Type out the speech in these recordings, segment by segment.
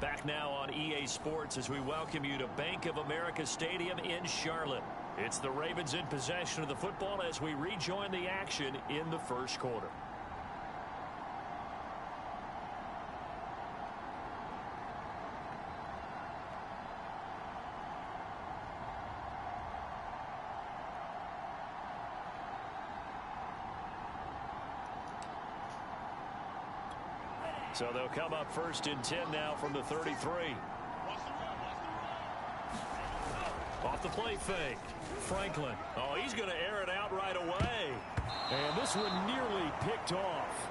Back now on EA Sports as we welcome you to Bank of America Stadium in Charlotte. It's the Ravens in possession of the football as we rejoin the action in the first quarter. So they'll come up 1st and 10 now from the 33. Off the play fake. Franklin. Oh, he's going to air it out right away. And this one nearly picked off.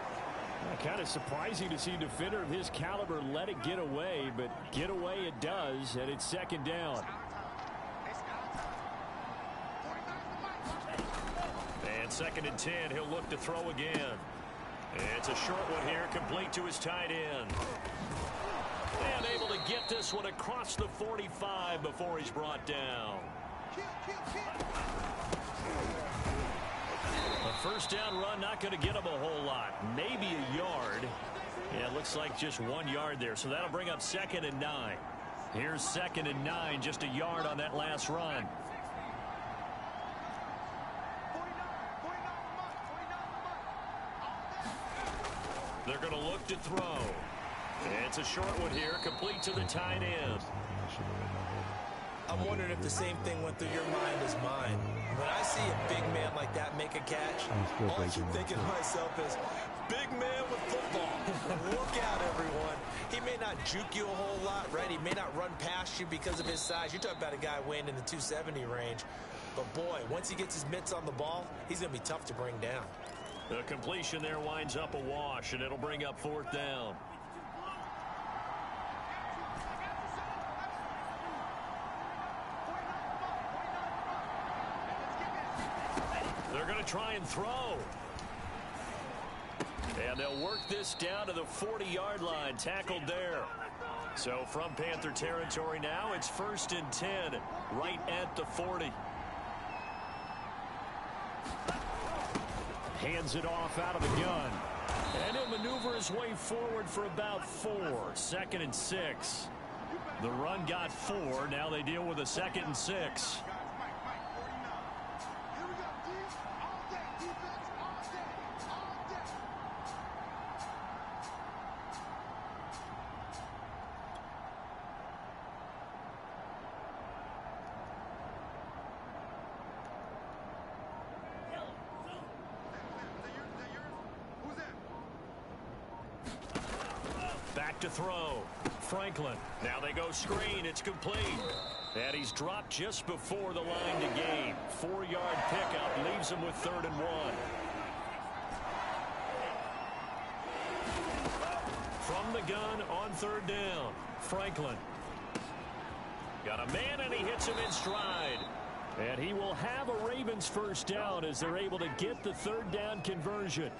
Kind of surprising to see a defender of his caliber let it get away, but get away it does, and it's 2nd down. And 2nd and 10, he'll look to throw again. It's a short one here, complete to his tight end. And able to get this one across the 45 before he's brought down. A 1st down run, not going to get him a whole lot. Maybe a yard. Yeah, it looks like just 1 yard there, so that'll bring up 2nd and 9. Here's 2nd and 9, just a yard on that last run. They're going to look to throw. It's a short one here, complete to the tight end. I'm wondering if the same thing went through your mind as mine. When I see a big man like that make a catch, all I keep thinking to myself is, big man with football. Look out, everyone. He may not juke you a whole lot, right? He may not run past you because of his size. You're talking about a guy weighing in the 270 range. But, boy, once he gets his mitts on the ball, he's going to be tough to bring down. The completion there winds up a wash, and it'll bring up 4th down. They're going to try and throw. And they'll work this down to the 40-yard line, tackled there. So from Panther territory now, it's 1st and 10, right at the 40. Hands it off out of the gun. And he'll maneuver his way forward for about 4. 2nd and 6. The run got 4. Now they deal with a 2nd and 6. Back to throw. Franklin. Now they go screen. It's complete. And he's dropped just before the line to gain. 4-yard pickup leaves him with 3rd and 1. From the gun on 3rd down. Franklin. Got a man and he hits him in stride. And he will have a Ravens 1st down as they're able to get the 3rd down conversion.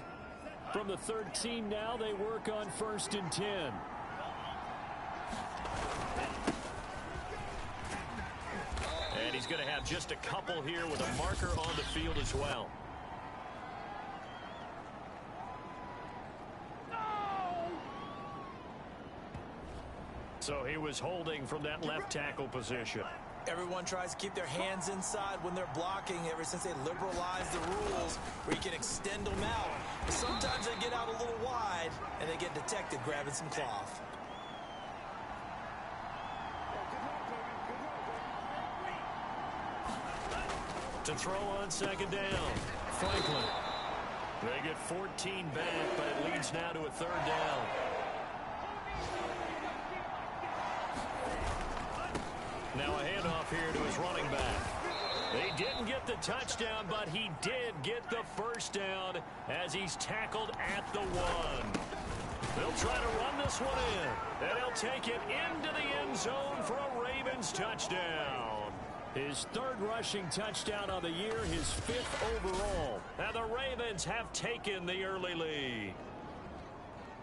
From the 13 now, they work on 1st and 10. And he's going to have just a couple here with a marker on the field as well. So he was holding from that left tackle position. Everyone tries to keep their hands inside when they're blocking ever since they liberalized the rules where you can extend them out. But sometimes they get out a little wide and they get detected grabbing some cloth. To throw on 2nd down. Franklin. They get 14 back, but it leads now to a 3rd down. Now a handoff here to his running back. They didn't get the touchdown, but he did get the 1st down as he's tackled at the 1. They'll try to run this one in, and he'll take it into the end zone for a Ravens touchdown. His 3rd rushing touchdown of the year, his 5th overall. And the Ravens have taken the early lead.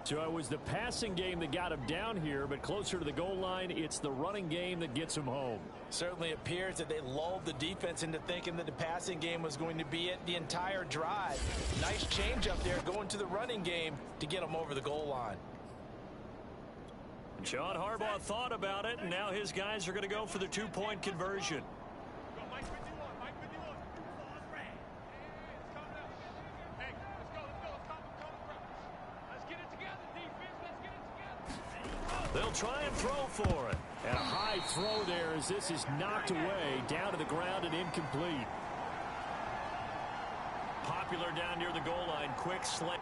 So it was the passing game that got him down here, but closer to the goal line, it's the running game that gets him home. Certainly appears that they lulled the defense into thinking that the passing game was going to be it the entire drive. Nice change up there going to the running game to get them over the goal line. John Harbaugh thought about it, and now his guys are going to go for the two-point conversion. They'll try and throw for it. And a high throw there as this is knocked away, down to the ground and incomplete. Popular down near the goal line, quick slant.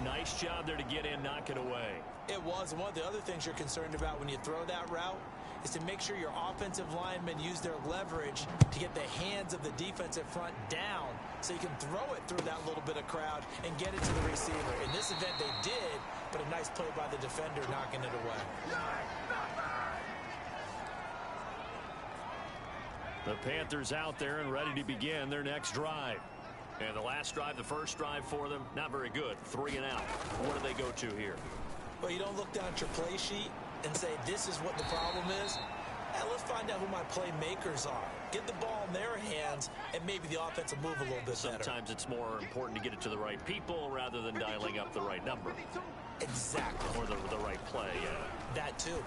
Nice job there to get in, knock it away. It was. And one of the other things you're concerned about when you throw that route is to make sure your offensive linemen use their leverage to get the hands of the defensive front down so you can throw it through that little bit of crowd and get it to the receiver. In this event, they did, but a nice play by the defender knocking it away. The Panthers out there and ready to begin their next drive. And the last drive, the first drive for them, not very good. 3 and out. What do they go to here? Well, you don't look down at your play sheet and say, this is what the problem is. Let's find out who my playmakers are. Get the ball in their hands, and maybe the offense will move a little bit better. Sometimes it's more important to get it to the right people rather than dialing up the right number. Exactly. Or the right play, yeah. That too.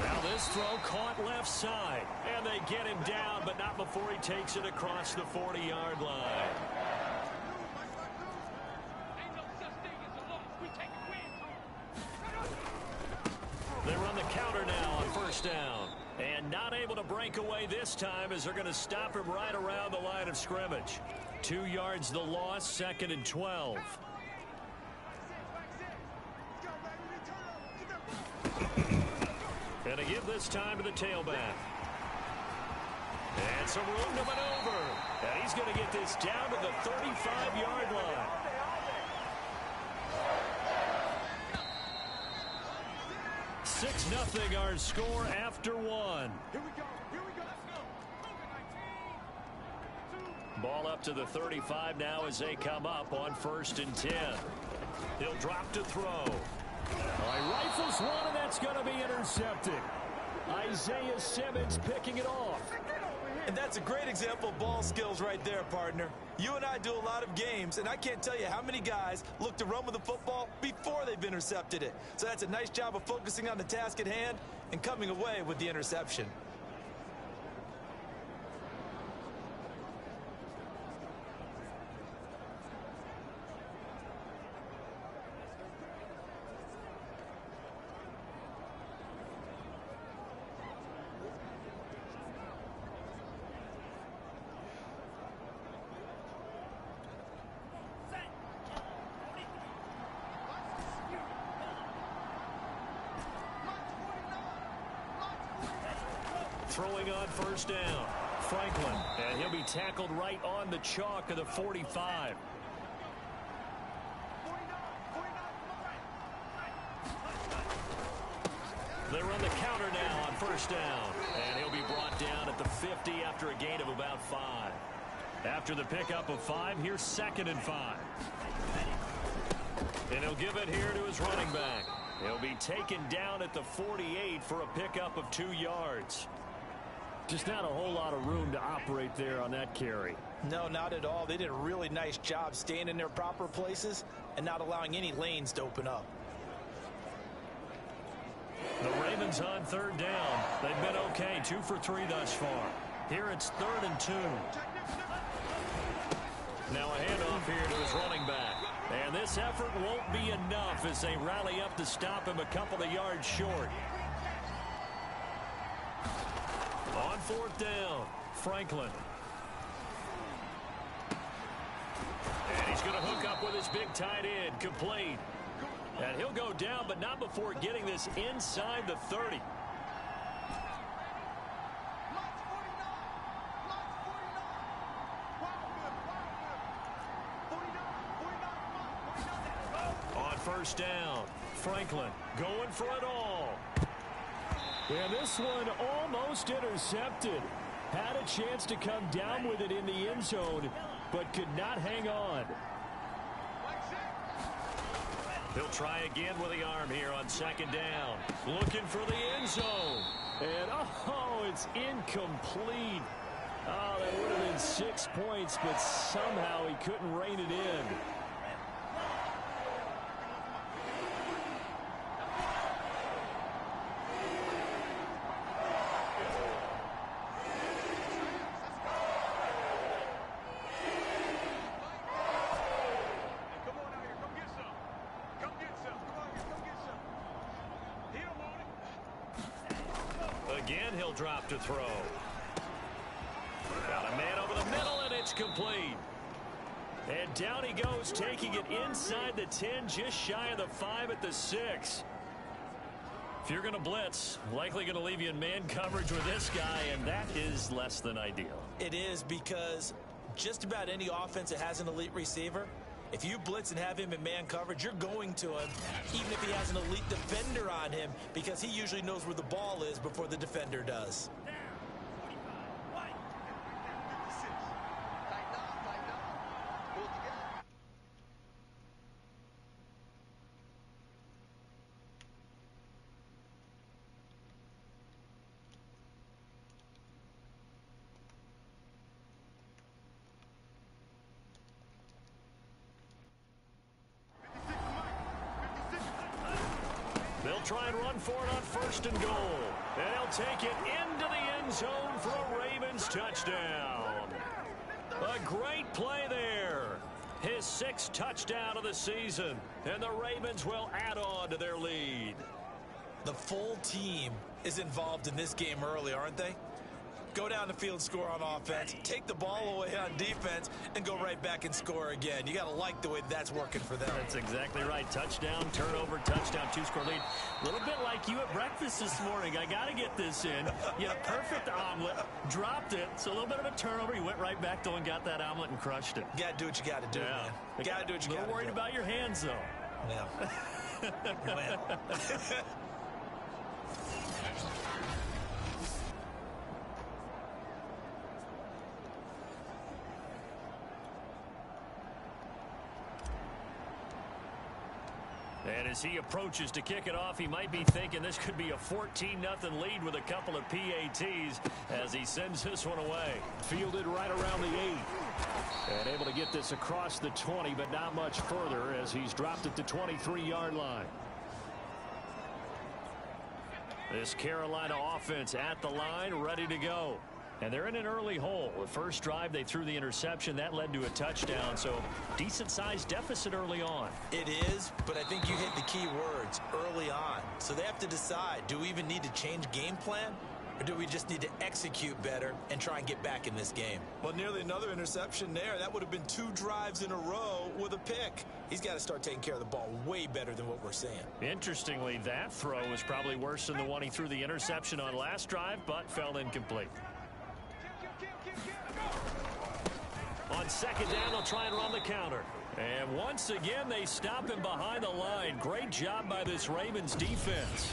Now this throw caught left side. And they get him down, but not before he takes it across the 40-yard line. They run the counter now on first down. And not able to break away this time as they're going to stop him right around the line of scrimmage. 2 yards the loss, 2nd and 12. And to give this time to the tailback. And some room to maneuver. And he's going to get this down to the 35-yard line. Six nothing our score after one. Here we go. Let's go. Ball up to the 35 now as they come up on 1st and 10. He'll drop to throw. Rifles one, and that's going to be intercepted. Isaiah Simmons picking it off. And that's a great example of ball skills right there, partner. You and I do a lot of games, and I can't tell you how many guys look to run with the football before they've intercepted it. So that's a nice job of focusing on the task at hand and coming away with the interception. Throwing on first down. Franklin, and he'll be tackled right on the chalk of the 45. They run the counter now on first down. And he'll be brought down at the 50 after a gain of about 5. After the pickup of 5, here's 2nd and 5. And he'll give it here to his running back. He'll be taken down at the 48 for a pickup of 2 yards. Just not a whole lot of room to operate there on that carry. No, not at all. They did a really nice job staying in their proper places and not allowing any lanes to open up. The Ravens on 3rd down. They've been okay, 2 for 3 thus far. Here it's 3rd and 2. Now a handoff here to his running back. And this effort won't be enough as they rally up to stop him a couple of yards short. On 4th down, Franklin. And he's going to hook up with his big tight end, complete. And he'll go down, but not before getting this inside the 30. On 1st down, Franklin going for it all. And this one almost intercepted. Had a chance to come down with it in the end zone, but could not hang on. He'll try again with the arm here on 2nd down. Looking for the end zone. And, oh, it's incomplete. Oh, that would have been 6 points, but somehow he couldn't rein it in. Again, he'll drop to throw. Got a man over the middle, and it's complete. And down he goes, taking it inside the 10, just shy of the 5 at the 6. If you're going to blitz, likely going to leave you in man coverage with this guy, and that is less than ideal. It is, because just about any offense that has an elite receiver, if you blitz and have him in man coverage, you're going to him, even if he has an elite defender on him, because he usually knows where the ball is before the defender does. They'll try and run for it on 1st and goal. And he'll take it into the end zone for a Ravens touchdown. A great play there. His 6th touchdown of the season. And the Ravens will add on to their lead. The full team is involved in this game early, aren't they? Go down the field, score on offense, take the ball away on defense, and go right back and score again. You got to like the way that's working for them. That's exactly right. Touchdown, turnover, touchdown, 2-score lead. A little bit like you at breakfast this morning. I got to get this in. You had a perfect omelet, dropped it, so a little bit of a turnover. You went right back, though, and got that omelet and crushed it. You got to do what you got to do, man. You got to do what you got to do. A little worried about your hands, though. Yeah. Well. And as he approaches to kick it off, he might be thinking this could be a 14-0 lead with a couple of PATs as he sends this one away. Fielded right around the 8. And able to get this across the 20, but not much further as he's dropped it to 23-yard line. This Carolina offense at the line, ready to go. And they're in an early hole. The first drive, they threw the interception. That led to a touchdown, so decent-sized deficit early on. It is, but I think you hit the key words, early on. So they have to decide, do we even need to change game plan? Or do we just need to execute better and try and get back in this game? Well, nearly another interception there. That would have been 2 drives in a row with a pick. He's got to start taking care of the ball way better than what we're seeing. Interestingly, that throw was probably worse than the one he threw the interception on last drive, but fell incomplete. On 2nd down, they'll try and run the counter. And once again, they stop him behind the line. Great job by this Ravens defense.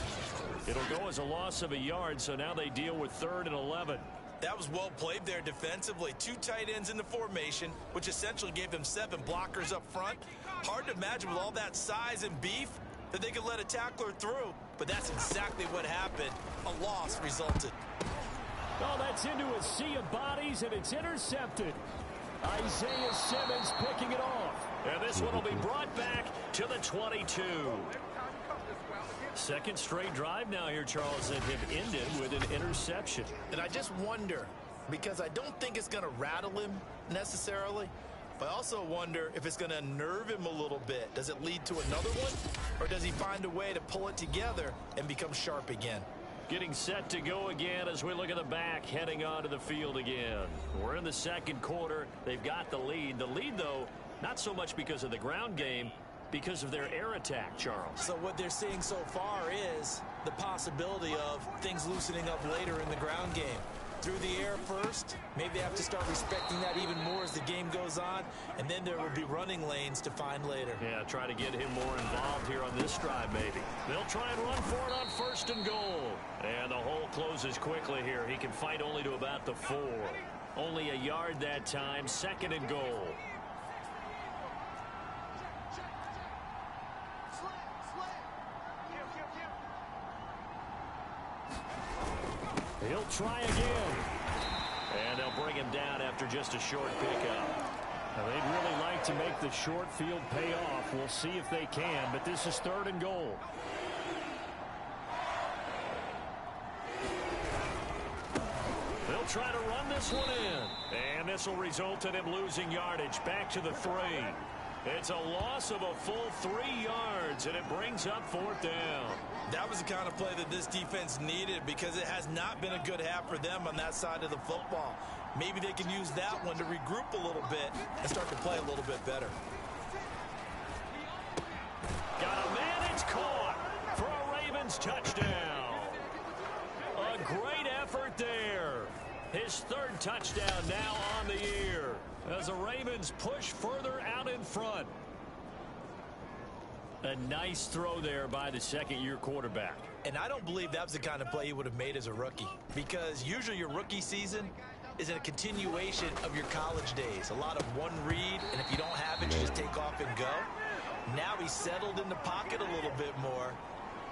It'll go as a loss of a yard, so now they deal with 3rd and 11. That was well played there defensively. 2 tight ends in the formation, which essentially gave them 7 blockers up front. Hard to imagine with all that size and beef that they could let a tackler through, but that's exactly what happened. A loss resulted. Oh, that's into a sea of bodies, and it's intercepted. Isaiah Simmons picking it off. And this one will be brought back to the 22. 2nd straight drive now here, Charles, and have ended with an interception. And I just wonder, because I don't think it's going to rattle him necessarily, but I also wonder if it's going to unnerve him a little bit. Does it lead to another one, or does he find a way to pull it together and become sharp again? Getting set to go again as we look at the back, heading onto the field again. We're in the 2nd quarter. They've got the lead. The lead, though, not so much because of the ground game, because of their air attack, Charles. So what they're seeing so far is the possibility of things loosening up later in the ground game. Through the air first, maybe they have to start respecting that even more as the game goes on, and then there will be running lanes to find later. Yeah, try to get him more involved here on this drive, maybe. They'll try and run for it on 1st and goal. And the hole closes quickly here. He can fight only to about the 4. Only a yard that time, 2nd and goal. He'll try again. And they'll bring him down after after just a short pickup. Now, they'd really like to make the short field pay off. We'll see if they can, but this is 3rd and goal. They'll try to run this one in. And this will result in him losing yardage back to the 3. It's a loss of a full 3 yards, and it brings up 4th down. That was the kind of play that this defense needed because it has not been a good half for them on that side of the football. Maybe they can use that one to regroup a little bit and start to play a little bit better. Got a man, it's caught for a Ravens touchdown. A great effort there. His 3rd touchdown now on the year as the Ravens push further out in front. A nice throw there by the second-year quarterback. And I don't believe that was the kind of play he would have made as a rookie, because usually your rookie season is a continuation of your college days. A lot of one read, and if you don't have it, you just take off and go. Now he's settled in the pocket a little bit more,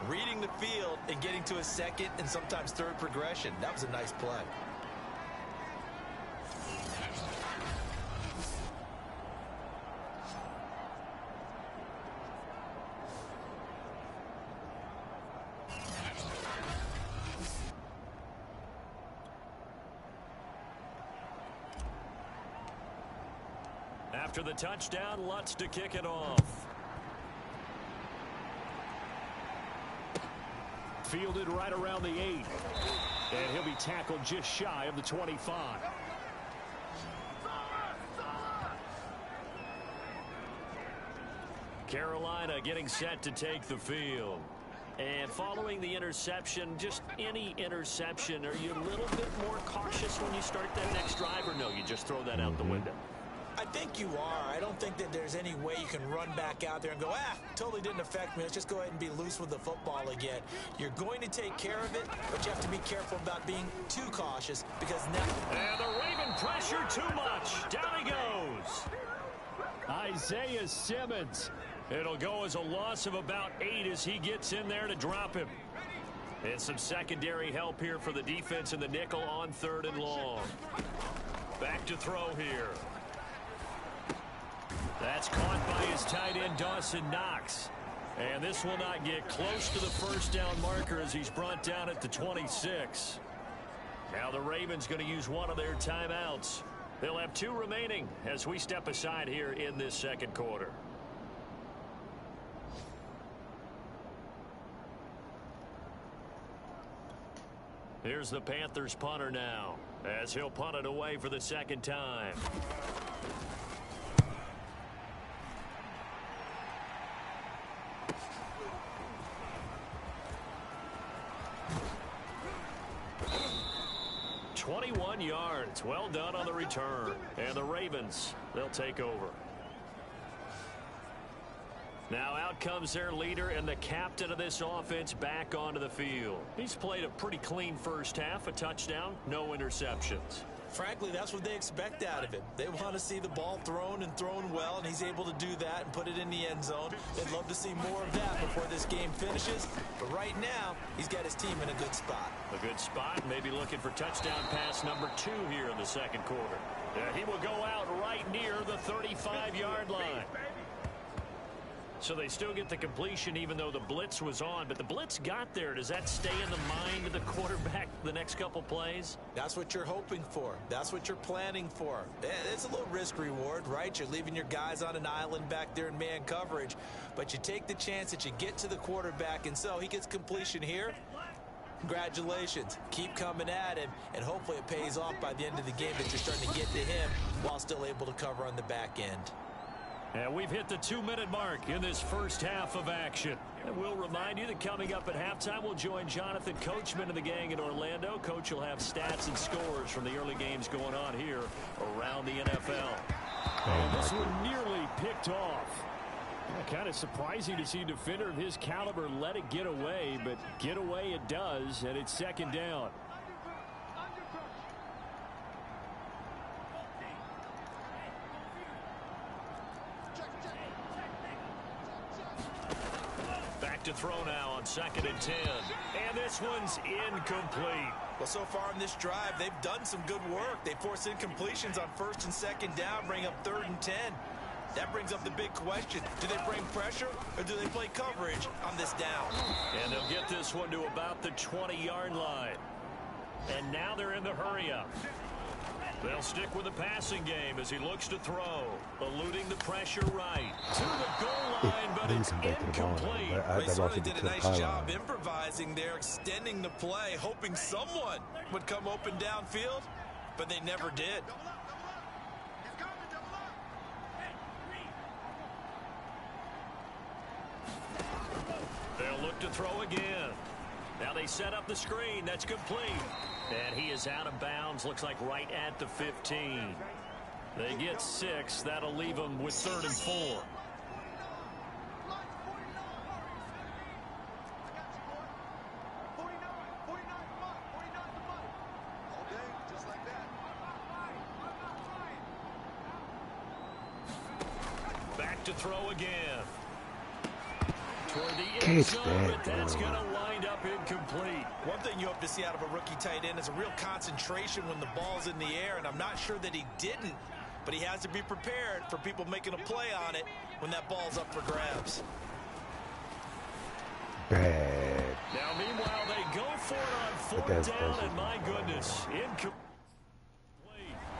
reading the field and getting to a 2nd and sometimes 3rd progression. That was a nice play. After the touchdown, Lutz to kick it off. Fielded right around the 8. And he'll be tackled just shy of the 25. Carolina getting set to take the field. And following the interception, just any interception, are you a little bit more cautious when you start that next drive, or no, you just throw that out the window? I think you are. I don't think that there's any way you can run back out there and go, totally didn't affect me. Let's just go ahead and be loose with the football again. You're going to take care of it, but you have to be careful about being too cautious because now... And the Raven pressure too much. Down he goes. Isaiah Simmons. It'll go as a loss of about 8 as he gets in there to drop him. And some secondary help here for the defense in the nickel on 3rd and long. Back to throw here. That's caught by his tight end, Dawson Knox. And this will not get close to the 1st down marker as he's brought down at the 26. Now the Ravens going to use one of their timeouts. They'll have 2 remaining as we step aside here in this 2nd quarter. Here's the Panthers punter now as he'll punt it away for the 2nd time. Yards. Well done on the return. And the Ravens, they'll take over. Now out comes their leader and the captain of this offense back onto the field. He's played a pretty clean first half, a touchdown, no interceptions. Frankly, that's what they expect out of him. They want to see the ball thrown and thrown well, and he's able to do that and put it in the end zone. They'd love to see more of that before this game finishes. But right now, he's got his team in a good spot. A good spot, maybe looking for touchdown pass number 2 here in the 2nd quarter. He will go out right near the 35-yard line. So they still get the completion even though the blitz was on. But the blitz got there. Does that stay in the mind of the quarterback the next couple plays? That's what you're hoping for. That's what you're planning for. It's a little risk reward, right? You're leaving your guys on an island back there in man coverage. But you take the chance that you get to the quarterback. And so he gets completion here. Congratulations. Keep coming at him. And hopefully it pays off by the end of the game that you're starting to get to him while still able to cover on the back end. And we've hit the 2-minute mark in this first half of action. And we'll remind you that coming up at halftime, we'll join Jonathan Coachman and the gang in Orlando. Coach will have stats and scores from the early games going on here around the NFL. And this one nearly picked off. Kind of surprising to see a defender of his caliber let it get away, but get away it does, and it's 2nd down. to throw now on 2nd and 10. And this one's incomplete. Well, so far in this drive, they've done some good work. They force incompletions on 1st and 2nd down, bring up 3rd and 10. That brings up the big question. Do they bring pressure or do they play coverage on this down? And they'll get this one to about the 20-yard line. And now they're in the hurry-up. They'll stick with the passing game as he looks to throw. Eluding the pressure right. To the goal line, but it's incomplete. They certainly did a nice job improvising there, extending the play, hoping someone would come open downfield, but they never did. They'll look to throw again. Now they set up the screen. That's complete. And he is out of bounds. Looks like right at the 15. They get 6. That'll leave them with 3rd and 4. Back to throw again. Toward the end zone, but that's going to wind up incomplete. One thing you hope to see out of a rookie tight end is a real concentration when the ball's in the air, and I'm not sure that he didn't, but he has to be prepared for people making a play on it when that ball's up for grabs. Bad. Now, meanwhile, they go for it on 4th down, and my goodness, incomplete.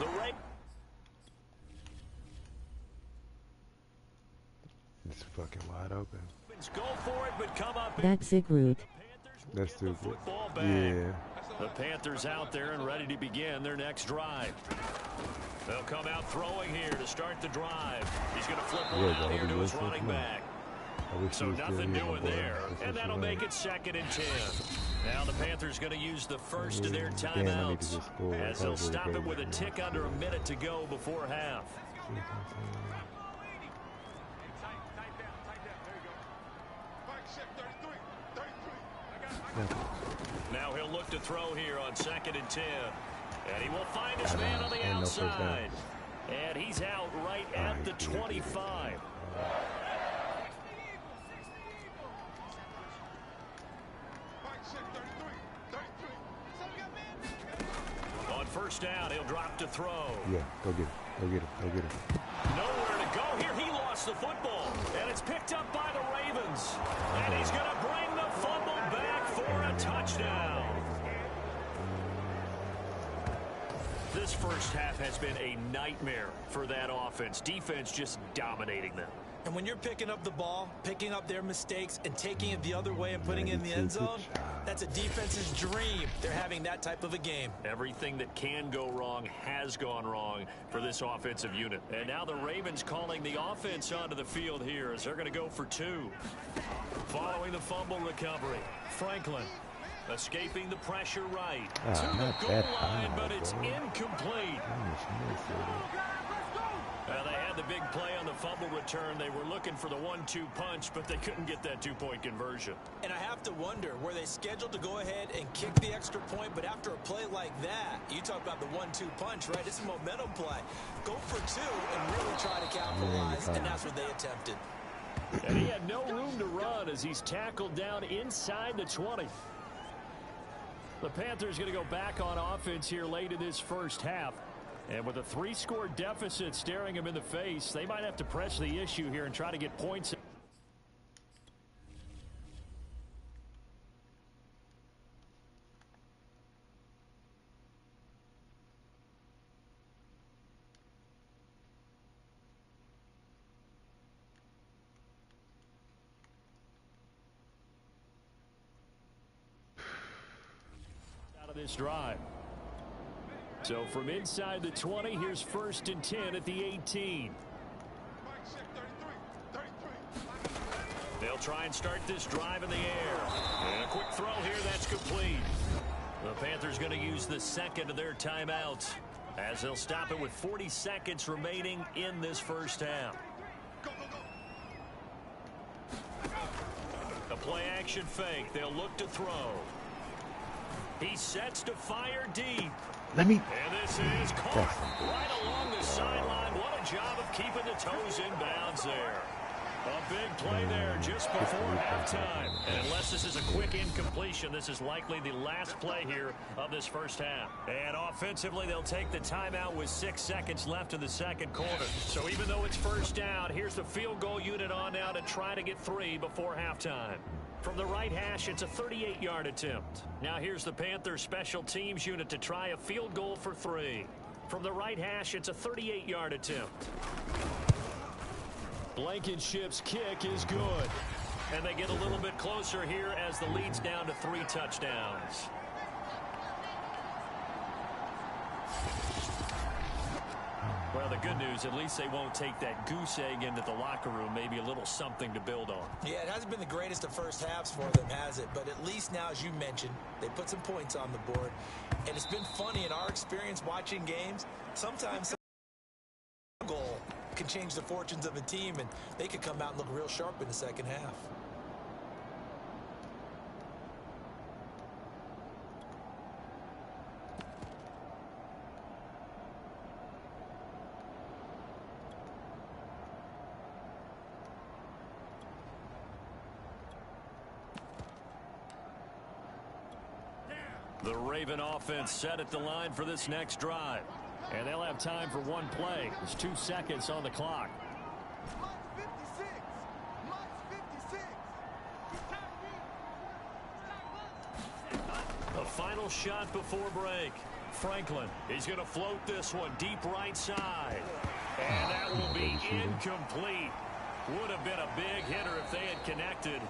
The right. It's fucking wide open. Go for it, but come up. That's it, Root. That's too good. Yeah. The Panthers out there and ready to begin their next drive. They'll come out throwing here to start the drive. He's going to flip around here to his running back. So nothing doing there. And that'll make it 2nd and 10. Now the Panthers going to use the first of their timeouts as they'll stop it with a tick under a minute to go before half. Now he'll look to throw here on 2nd and 10. And he will find his man on the outside. And he's out right at the 25. On 1st down, he'll drop to throw. Yeah, go get it. Go get it. Go get it. Nowhere to go here. He lost the football. And it's picked up by the Ravens. And he's going to bring the fumble back for a touchdown. This first half has been a nightmare for that offense. Defense just dominating them. And when you're picking up the ball, picking up their mistakes, and taking it the other way and putting it in the end zone, that's a defense's dream. They're having that type of a game. Everything that can go wrong has gone wrong for this offensive unit. And now the Ravens calling the offense onto the field here as they're going to go for 2. Following the fumble recovery, Franklin escaping the pressure right. To the goal line, but it's incomplete. They had the big play on the fumble return. They were looking for the 1-2 punch, but they couldn't get that 2-point conversion. And I have to wonder, were they scheduled to go ahead and kick the extra point, but after a play like that, you talk about the 1-2 punch, right? It's a momentum play. Go for 2 and really try to capitalize, and that's what they attempted. And he had no room to run as he's tackled down inside the 20. The Panthers going to go back on offense here late in this first half. And with a 3-score deficit staring him in the face, they might have to press the issue here and try to get points. Out of this drive. So from inside the 20, here's 1st and 10 at the 18. They'll try and start this drive in the air. And a quick throw here, that's complete. The Panthers going to use the 2nd of their timeouts as they'll stop it with 40 seconds remaining in this first half. A play action fake. They'll look to throw. He sets to fire deep. And this is caught right along the sideline. What a job of keeping the toes in bounds there. A big play there just before halftime. And unless this is a quick incompletion, this is likely the last play here of this first half. And offensively, they'll take the timeout with 6 seconds left in the second quarter. So even though it's first down, here's the field goal unit on now to try to get 3 before halftime. From the right hash, it's a 38-yard attempt. Now here's the Panthers special teams unit to try a field goal for 3. From the right hash, it's a 38-yard attempt. Blankenship's kick is good. And they get a little bit closer here as the lead's down to 3 touchdowns. Well, the good news, at least they won't take that goose egg into the locker room. Maybe a little something to build on. Yeah, it hasn't been the greatest of first halves for them, has it? But at least now, as you mentioned, they put some points on the board. And it's been funny in our experience watching games. Sometimes a goal can change the fortunes of a team, and they could come out and look real sharp in the second half. The Raven offense set at the line for this next drive. And they'll have time for one play. There's 2 seconds on the clock. March 56. March 56. The final shot before break. Franklin, he's going to float this one deep right side. And that will be incomplete. Would have been a big hitter if they had connected.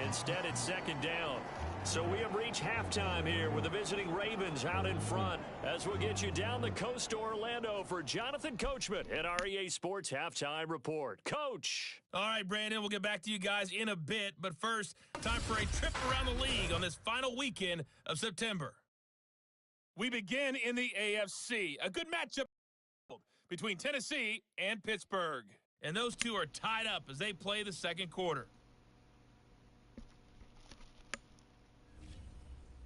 Instead, it's second down. So we have reached halftime here with the visiting Ravens out in front as we'll get you down the coast to Orlando for Jonathan Coachman at our EA Sports Halftime Report. Coach. All right, Brandon, we'll get back to you guys in a bit. But first, time for a trip around the league on this final weekend of September. We begin in the AFC. A good matchup between Tennessee and Pittsburgh. And those two are tied up as they play the second quarter.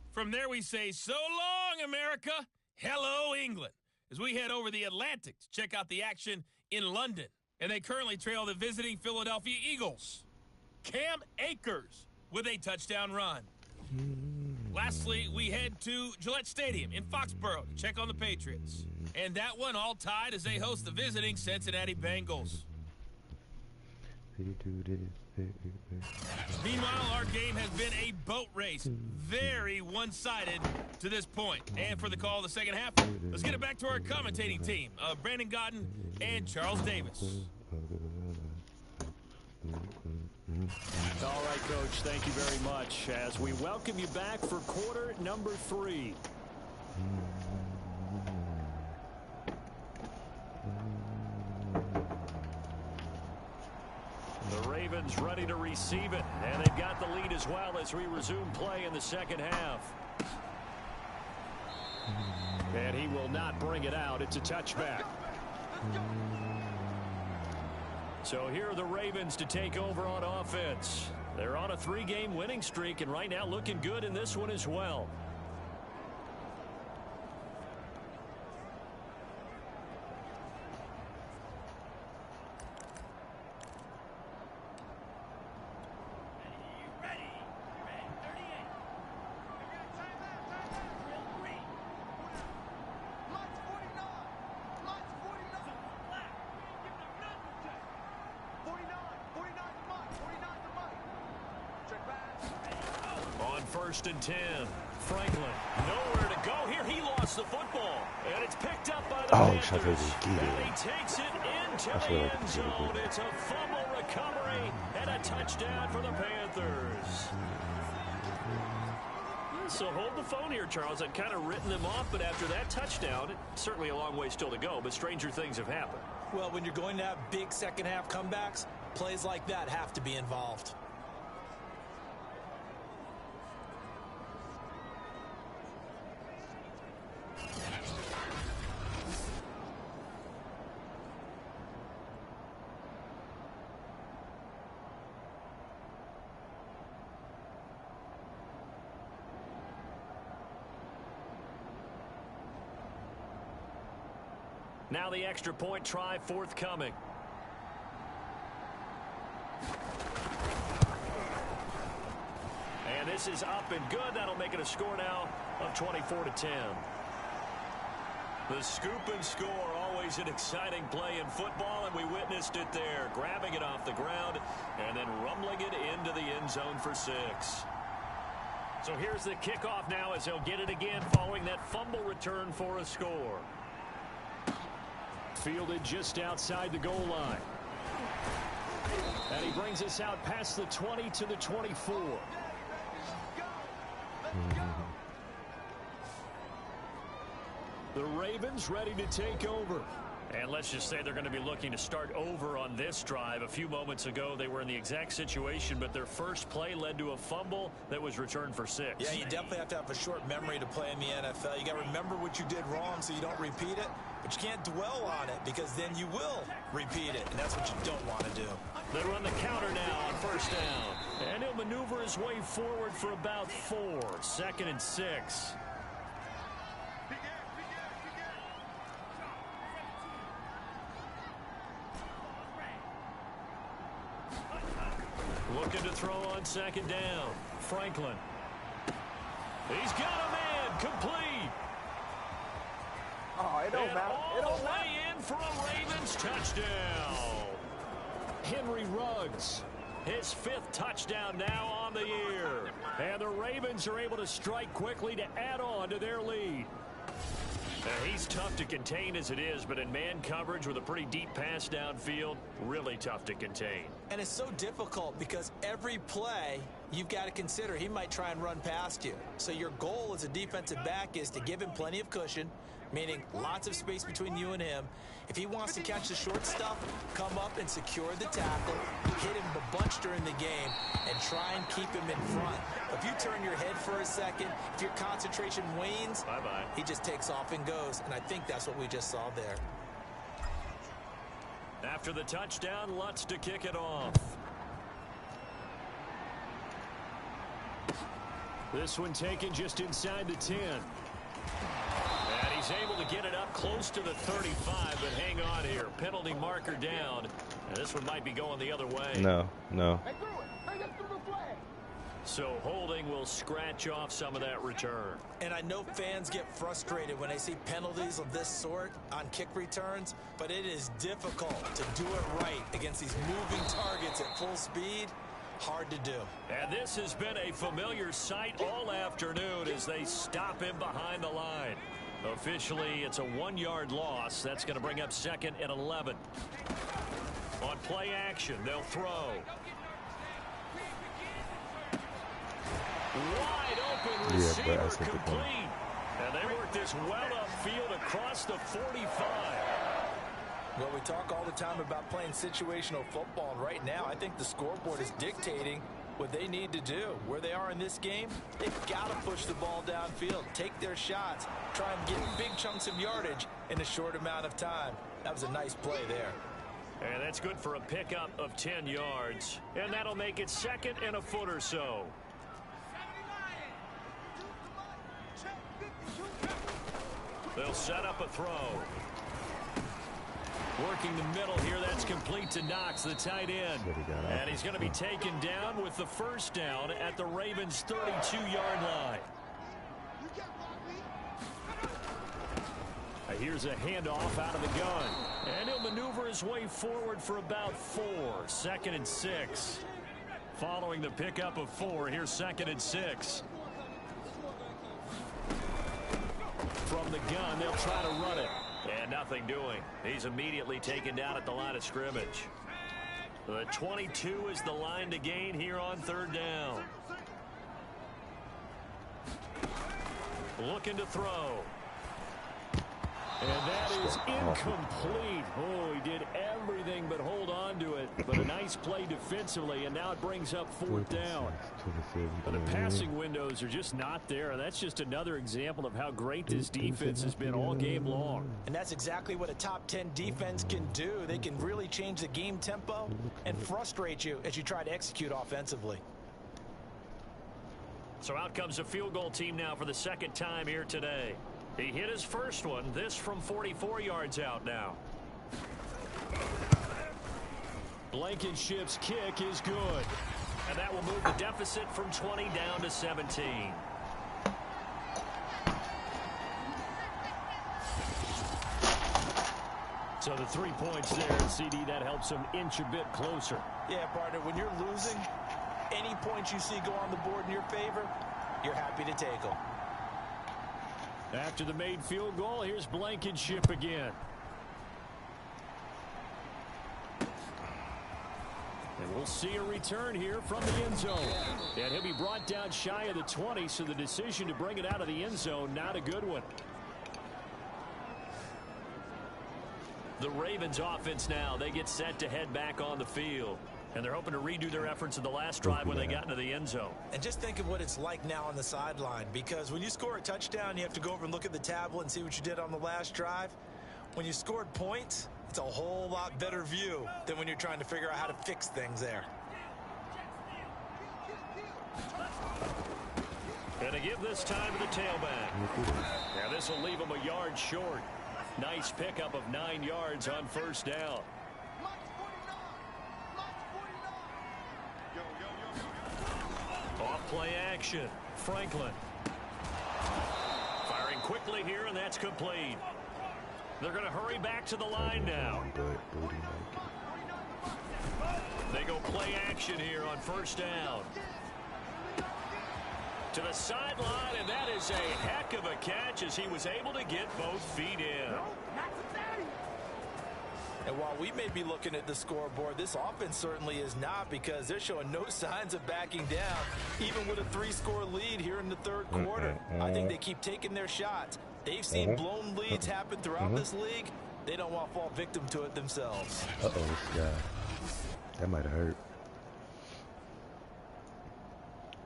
From there we say, so long, America. Hello, England. As we head over the Atlantic to check out the action in London. And they currently trail the visiting Philadelphia Eagles. Cam Akers with a touchdown run. Lastly, we head to Gillette Stadium in Foxborough to check on the Patriots. And that one all tied as they host the visiting Cincinnati Bengals. Meanwhile, our game has been a boat race. Very one-sided to this point. And for the call of the second half, let's get it back to our commentating team. Brandon Godden and Charles Davis. All right, Coach, thank you very much as we welcome you back for quarter number 3. The Ravens ready to receive it, and they've got the lead as well as we resume play in the second half. And he will not bring it out. It's a touchback. So here are the Ravens to take over on offense. They're on a 3-game winning streak, and right now looking good in this one as well. First and 10. Franklin, nowhere to go here. He lost the football, and it's picked up by the Panthers. And he takes it into the end zone. It's a fumble recovery and a touchdown for the Panthers. So hold the phone here, Charles. I'd kind of written them off, but after that touchdown, it's certainly a long way still to go, but stranger things have happened. Well, when you're going to have big second-half comebacks, plays like that have to be involved. Now the extra point try forthcoming. this is up and good. That'll make it a score now of 24-10. The scoop and score, always an exciting play in football, and we witnessed it there. Grabbing it off the ground and then rumbling it into the end zone for 6. So here's the kickoff now as he'll get it again following that fumble return for a score. Fielded just outside the goal line. And he brings us out past the 20 to the 24. The Ravens ready to take over. And let's just say they're going to be looking to start over on this drive. A few moments ago, they were in the exact situation, but their first play led to a fumble that was returned for 6. Yeah, you definitely have to have a short memory to play in the NFL. You got to remember what you did wrong so you don't repeat it, but you can't dwell on it because then you will repeat it, and that's what you don't want to do. They run the counter now on first down. And he'll maneuver his way forward for about 4. 2nd and 6. Looking to throw on 2nd down. Franklin. He's got a man. Complete. Oh, it don't matter. It All don't the matter. way in for a Ravens touchdown. Henry Ruggs. His 5th touchdown now on the year. And the Ravens are able to strike quickly to add on to their lead. He's tough to contain as it is, but in man coverage with a pretty deep pass downfield, really tough to contain. And it's so difficult because every play you've got to consider he might try and run past you. So your goal as a defensive back is to give him plenty of cushion, meaning lots of space between you and him. If he wants to catch the short stuff, come up and secure the tackle, hit him a bunch during the game, and try and keep him in front. If you turn your head for a second, if your concentration wanes, bye-bye. He just takes off and goes, and I think that's what we just saw there. After the touchdown, Lutz to kick it off. This one taken just inside the 10. And he's able to get it up close to the 35, but hang on here. Penalty marker down. And this one might be going the other way. No. Hey, through it. Hey, that's through the flag. So holding will scratch off some of that return. And I know fans get frustrated when they see penalties of this sort on kick returns, but it is difficult to do it right against these moving targets at full speed. Hard to do. And this has been a familiar sight all afternoon as they stop him behind the line. Officially, it's a 1-yard loss. That's going to bring up 2nd and 11. On play action, they'll throw. Wide open receiver complete. And they work this well upfield across the 45. Well, we talk all the time about playing situational football, and right now I think the scoreboard is dictating what they need to do. Where they are in this game, they've got to push the ball downfield, take their shots, try and get big chunks of yardage in a short amount of time. That was a nice play there. And that's good for a pickup of 10 yards. And that'll make it 2nd and a foot or so. They'll set up a throw. Working the middle here, that's complete to Knox, the tight end. And he's going to be taken down with the first down at the Ravens' 32-yard line. Here's a handoff out of the gun. And he'll maneuver his way forward for about 4. 2nd and 6. Following the pickup of 4, here's 2nd and 6. From the gun, they'll try to run it. And nothing doing. He's immediately taken down at the line of scrimmage. The 22 is the line to gain here on 3rd down. Looking to throw. And that is incomplete. Oh, he did everything but hold on to it. But a nice play defensively, and now it brings up 4th down. But the passing windows are just not there, and that's just another example of how great this defense has been all game long. And that's exactly what a top 10 defense can do. They can really change the game tempo and frustrate you as you try to execute offensively. So out comes a field goal team now for the 2nd time here today. He hit his first one, this from 44 yards out now. Blankenship's kick is good. And that will move the deficit from 20 down to 17. So the 3 points there, CD, that helps them inch a bit closer. Yeah, partner, when you're losing, any points you see go on the board in your favor, you're happy to take them. After the made field goal, here's Blankenship again. And we'll see a return here from the end zone. And he'll be brought down shy of the 20, so the decision to bring it out of the end zone, not a good one. The Ravens offense now, they get set to head back on the field. And they're hoping to redo their efforts in the last drive when they got into the end zone. And just think of what it's like now on the sideline, because when you score a touchdown, you have to go over and look at the tablet and see what you did on the last drive. When you scored points, it's a whole lot better view than when you're trying to figure out how to fix things there. And to give this time to the tailback. Now this will leave him a yard short. Nice pickup of 9 yards on first down. Off play action. Franklin. Firing quickly here, and that's complete. They're going to hurry back to the line now. They go play action here on first down. To the sideline, and that is a heck of a catch as he was able to get both feet in. And while we may be looking at the scoreboard, this offense certainly is not, because they're showing no signs of backing down, even with a 3-score lead here in the third quarter. I think they keep taking their shots. They've seen blown leads happen throughout this league. They don't want to fall victim to it themselves. Uh-oh, Scott. That might have hurt.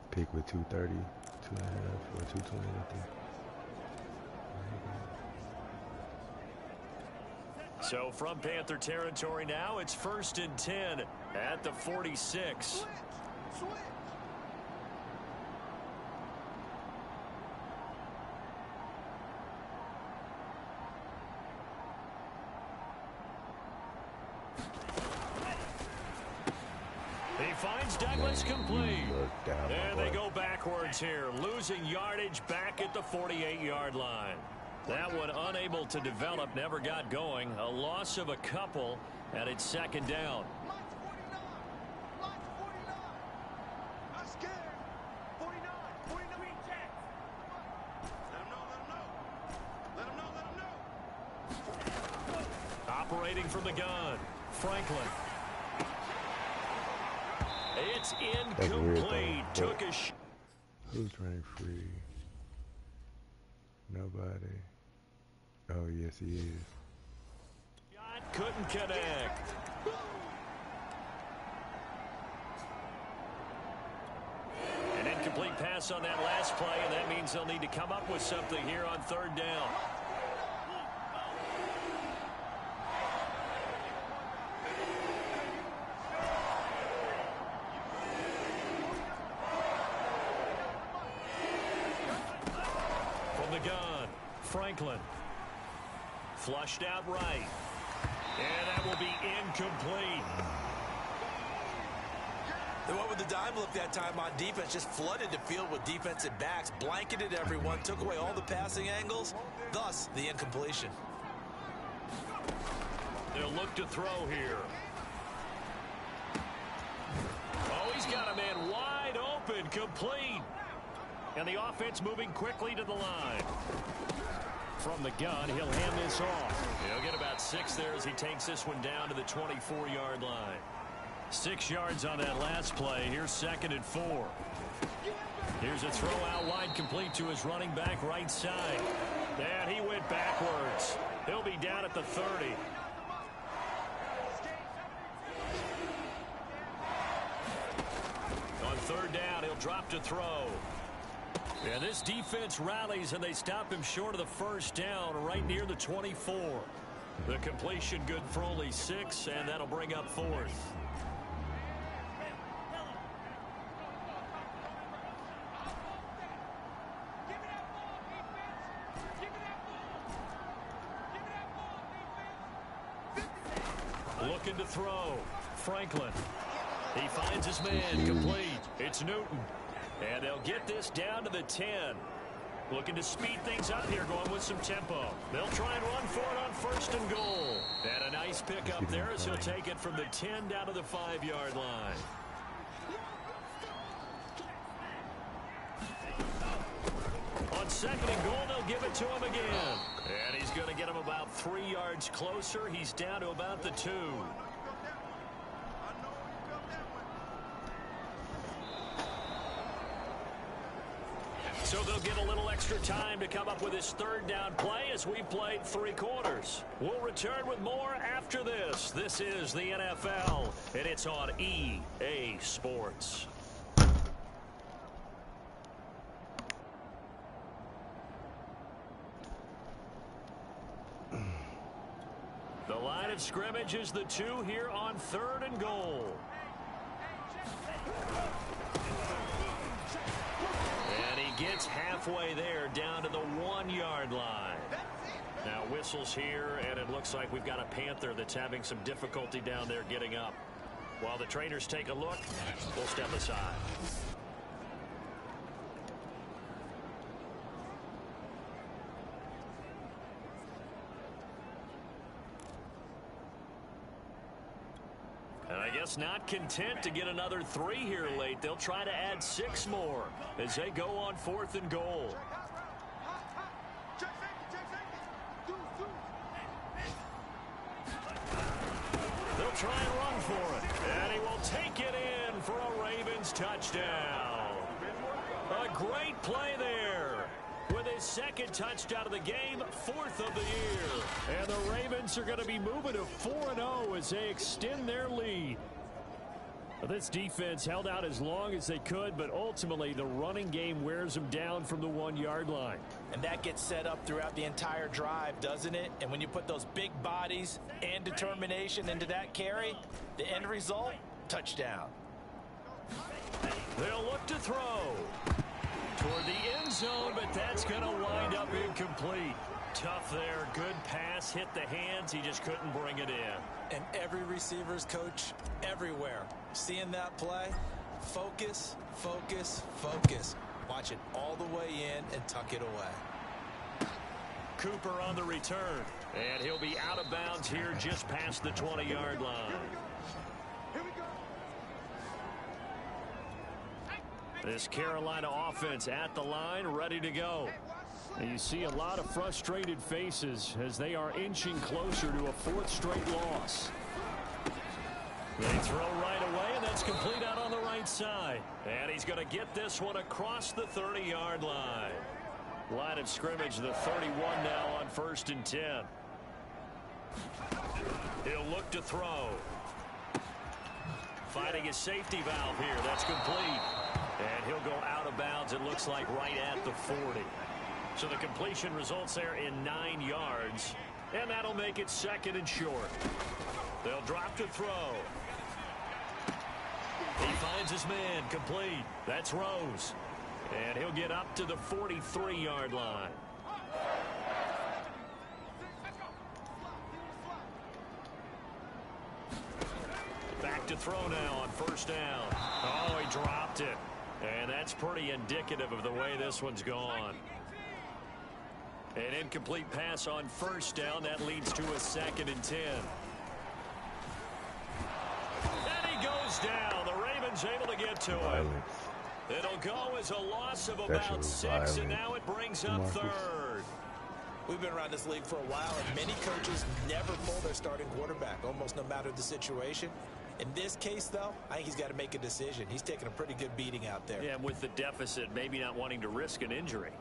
Pick with 230, 2.5, or 220, I think. So from Panther territory now, it's 1st and 10 at the 46. He finds Douglas complete. And they go backwards here, losing yardage back at the 48-yard line. That one unable to develop, never got going. A loss of a couple, and it's second down. Operating from the gun, Franklin. It's incomplete. Took a shot. Who's running free? Nobody. Oh, yes, he is. Shot couldn't connect. An incomplete pass on that last play, and that means they'll need to come up with something here on third down. Franklin. Flushed out right. And that will be incomplete. They went with the dime look that time on defense, just flooded the field with defensive backs, blanketed everyone, took away all the passing angles, thus the incompletion. They'll look to throw here. Oh, he's got a man wide open, complete. And the offense moving quickly to the line. From the gun, he'll hand this off. He'll get about 6 there as he takes this one down to the 24-yard line. 6 yards on that last play. Here's 2nd and 4. Here's a throw out wide, complete to his running back right side. And he went backwards. He'll be down at the 30. On third down, he'll drop to throw. And this defense rallies, and they stop him short of the first down right near the 24. The completion good for only 6, and that'll bring up 4th. Looking to throw. Franklin. He finds his man complete. It's Newton. And they'll get this down to the 10. Looking to speed things up here, going with some tempo. They'll try and run for it on 1st and goal. And a nice pick up there as he'll take it from the 10 down to the 5-yard line. On 2nd and goal, they'll give it to him again. And he's going to get him about 3 yards closer. He's down to about the 2. So they'll get a little extra time to come up with his 3rd down play as we've played 3 quarters. We'll return with more after this. This is the NFL, and it's on EA Sports. The line of scrimmage is the 2 here on 3rd and goal. And he gets halfway there down to the 1-yard line. Now whistles here, and it looks like we've got a Panther that's having some difficulty down there getting up. While the trainers take a look, we'll step aside. And I guess not content to get another 3 here late. They'll try to add 6 more as they go on 4th and goal. They'll try and run for it. And he will take it in for a Ravens touchdown. A great play there. With his 2nd touchdown of the game, 4th of the year. And the Ravens are going to be moving to 4-0 as they extend their lead. This defense held out as long as they could, but ultimately the running game wears them down from the 1-yard line. And that gets set up throughout the entire drive, doesn't it? And when you put those big bodies and determination into that carry, the end result, touchdown. They'll look to throw toward the end zone, but that's going to wind up incomplete. Tough there. Good pass. Hit the hands. He just couldn't bring it in. And every receiver's coach everywhere. Seeing that play, focus, focus, focus. Watch it all the way in and tuck it away. Cooper on the return. And he'll be out of bounds here just past the 20-yard line. This Carolina offense at the line, ready to go. And you see a lot of frustrated faces as they are inching closer to a 4th straight loss. They throw right away, and that's complete out on the right side. And he's going to get this one across the 30-yard line. Line of scrimmage, the 31 now on 1st and 10. He'll look to throw. Finding his safety valve here. That's complete. And he'll go out of bounds, it looks like, right at the 40. So the completion results there in 9 yards. And that'll make it 2nd and short. They'll drop to throw. He finds his man complete. That's Rose. And he'll get up to the 43-yard line. Back to throw now on 1st down. Oh, he dropped it. And that's pretty indicative of the way this one's gone. An incomplete pass on 1st down. That leads to a 2nd and 10. And he goes down. The Ravens able to get to him. It'll go as a loss of about 6, and now it brings up 3rd. We've been around this league for a while, and many coaches never pull their starting quarterback, almost no matter the situation. In this case, though, I think he's got to make a decision. He's taking a pretty good beating out there. Yeah, and with the deficit, maybe not wanting to risk an injury.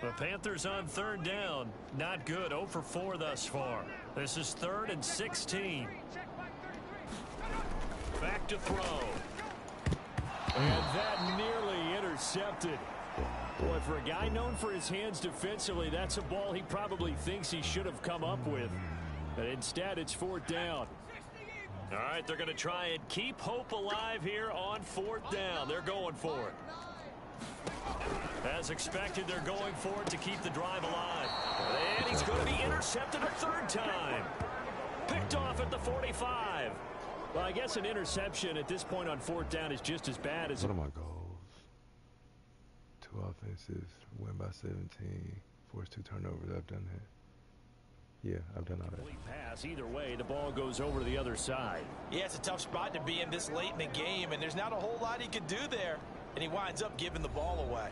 The Panthers on 3rd down. Not good. 0 for 4 thus far. This is 3rd and 16. Back to throw. And that nearly intercepted. Boy, for a guy known for his hands defensively, that's a ball he probably thinks he should have come up with. But instead, it's 4th down. All right, they're going to try and keep hope alive here on 4th down. They're going for it. As expected, they're going for it to keep the drive alive. And he's going to be intercepted a third time. Picked off at the 45. Well, I guess an interception at this point on fourth down is just as bad as... What are my goals? 2 offenses, win by 17, force 2 turnovers. I've done that. Yeah, I've done all that. Pass. Either way, the ball goes over to the other side. Yeah, it's a tough spot to be in this late in the game, and there's not a whole lot he could do there. And he winds up giving the ball away.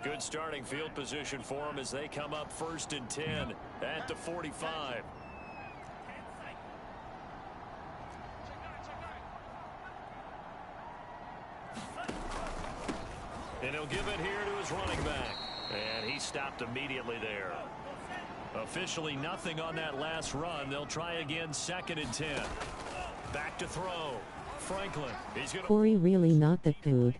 Good starting field position for him as they come up 1st and 10 at the 45. And he'll give it here to his running back. And he stopped immediately there. Officially nothing on that last run. They'll try again 2nd and 10. Back to throw. Franklin. He's going to... Corey really not that good.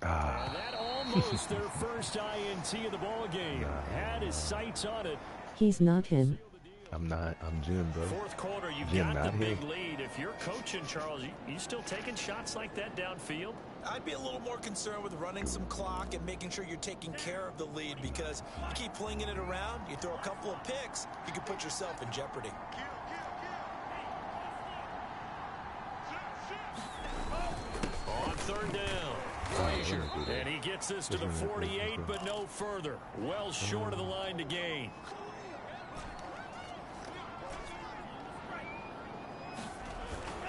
And that almost their first INT of the ball game. Had his sights on it. He's not him. I'm not. I'm Jim, bro. Fourth quarter, you've Jim, got the big him. lead. If you're coaching, Charles, you still taking shots like that downfield? I'd be a little more concerned with running some clock and making sure you're taking care of the lead, because you keep flinging it around, you throw a couple of picks, you can put yourself in jeopardy. On 3rd down. And he gets this to the 48, but no further. Well short of the line to gain.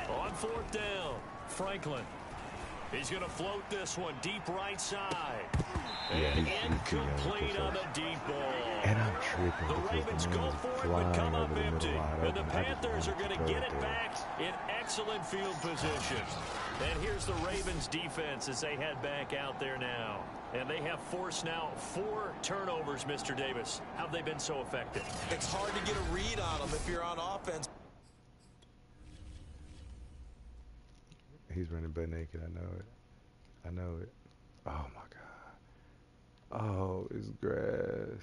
On 4th down, Franklin. He's going to float this one deep right side. And incomplete on the deep ball. And I'm tripping. The Ravens go for it, but come up empty. And the Panthers are going to get it back in excellent field position. And here's the Ravens defense as they head back out there now. And they have forced now 4 turnovers, Mr. Davis. How have they been so effective? It's hard to get a read on them if you're on offense. He's running butt naked. I know it. I know it. Oh, my God. Oh, it's grass.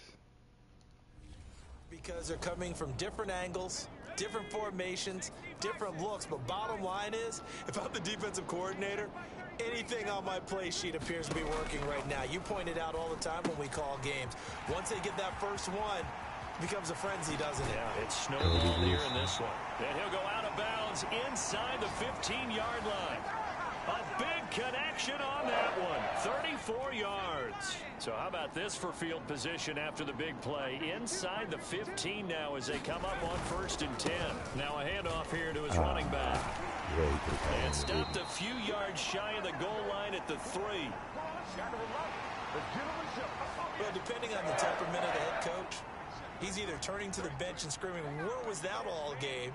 Because they're coming from different angles, different formations, different looks. But bottom line is, if I'm the defensive coordinator, anything on my play sheet appears to be working right now. You point it out all the time when we call games. Once they get that first one, it becomes a frenzy, doesn't it? Yeah, it's snowballed here in this one. And he'll go out of bounds inside the 15-yard line. A big connection on that one. 34 yards. So how about this for field position after the big play? Inside the 15 now as they come up on 1st and 10. Now a handoff here to his running back. And stopped a few yards shy of the goal line at the 3. Well, depending on the temperament of the head coach, he's either turning to the bench and screaming, "Where was that all game?"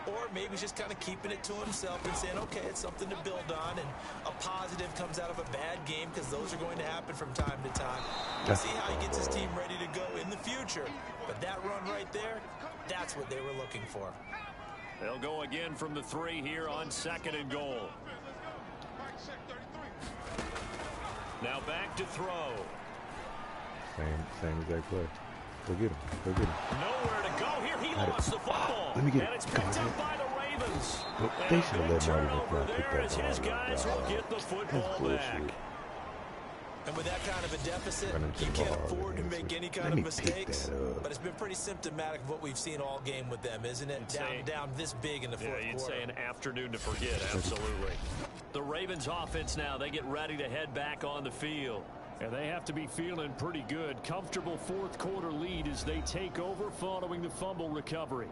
Or maybe he's just kind of keeping it to himself and saying, okay, it's something to build on, and a positive comes out of a bad game, because those are going to happen from time to time. We'll see how he gets his team ready to go in the future. But that run right there, that's what they were looking for. They'll go again from the 3 here on 2nd and goal. Now back to throw. Same exact play. Go get him. Go get him. Nowhere to go here. He lost the football. Let me get it. And it's picked up by the Ravens. They should have let turnover Marty there as his guys will get the football back. And with that kind of a deficit, you can't afford to make any kind of mistakes. But it's been pretty symptomatic of what we've seen all game with them, isn't it? Down this big in the fourth quarter. Yeah, you'd say an afternoon to forget. Absolutely. The Ravens offense now, they get ready to head back on the field. And they have to be feeling pretty good. Comfortable fourth quarter lead as they take over following the fumble recovery.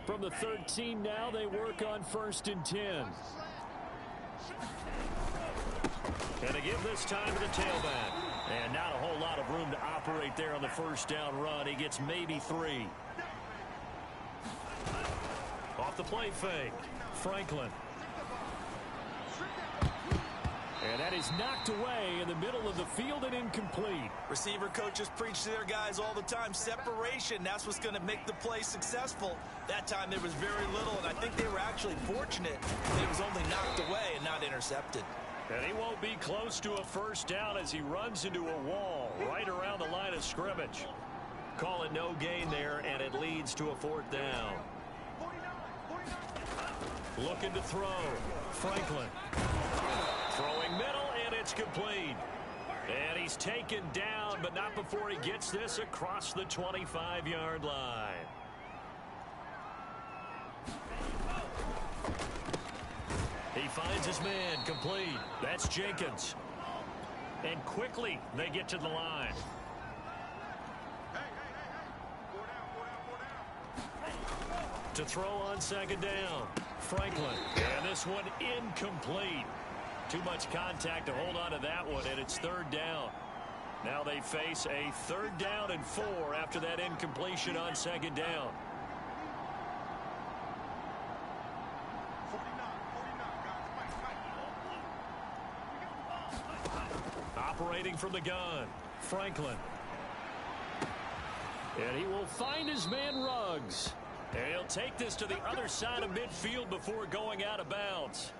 From the 13 now, they work on 1st and 10. And they give this time to the tailback. And not a whole lot of room to operate there on the 1st down run. He gets maybe 3. Off the play fake, Franklin. And that is knocked away in the middle of the field and incomplete. Receiver coaches preach to their guys all the time. Separation, that's what's going to make the play successful. That time there was very little, and I think they were actually fortunate that it was only knocked away and not intercepted. And he won't be close to a first down as he runs into a wall right around the line of scrimmage. Call it no gain there, and it leads to a 4th down. Looking to throw. Franklin. Throwing middle, and it's complete. And he's taken down, but not before he gets this across the 25-yard line. He finds his man, complete. That's Jenkins. And quickly, they get to the line. To throw on 2nd down. Franklin. And this one incomplete. Too much contact to hold on to that one, and it's 3rd down. Now they face a 3rd down and 4 after that incompletion on 2nd down. Operating from the gun, Franklin. And he will find his man Ruggs. And he'll take this to the other side of midfield before going out of bounds.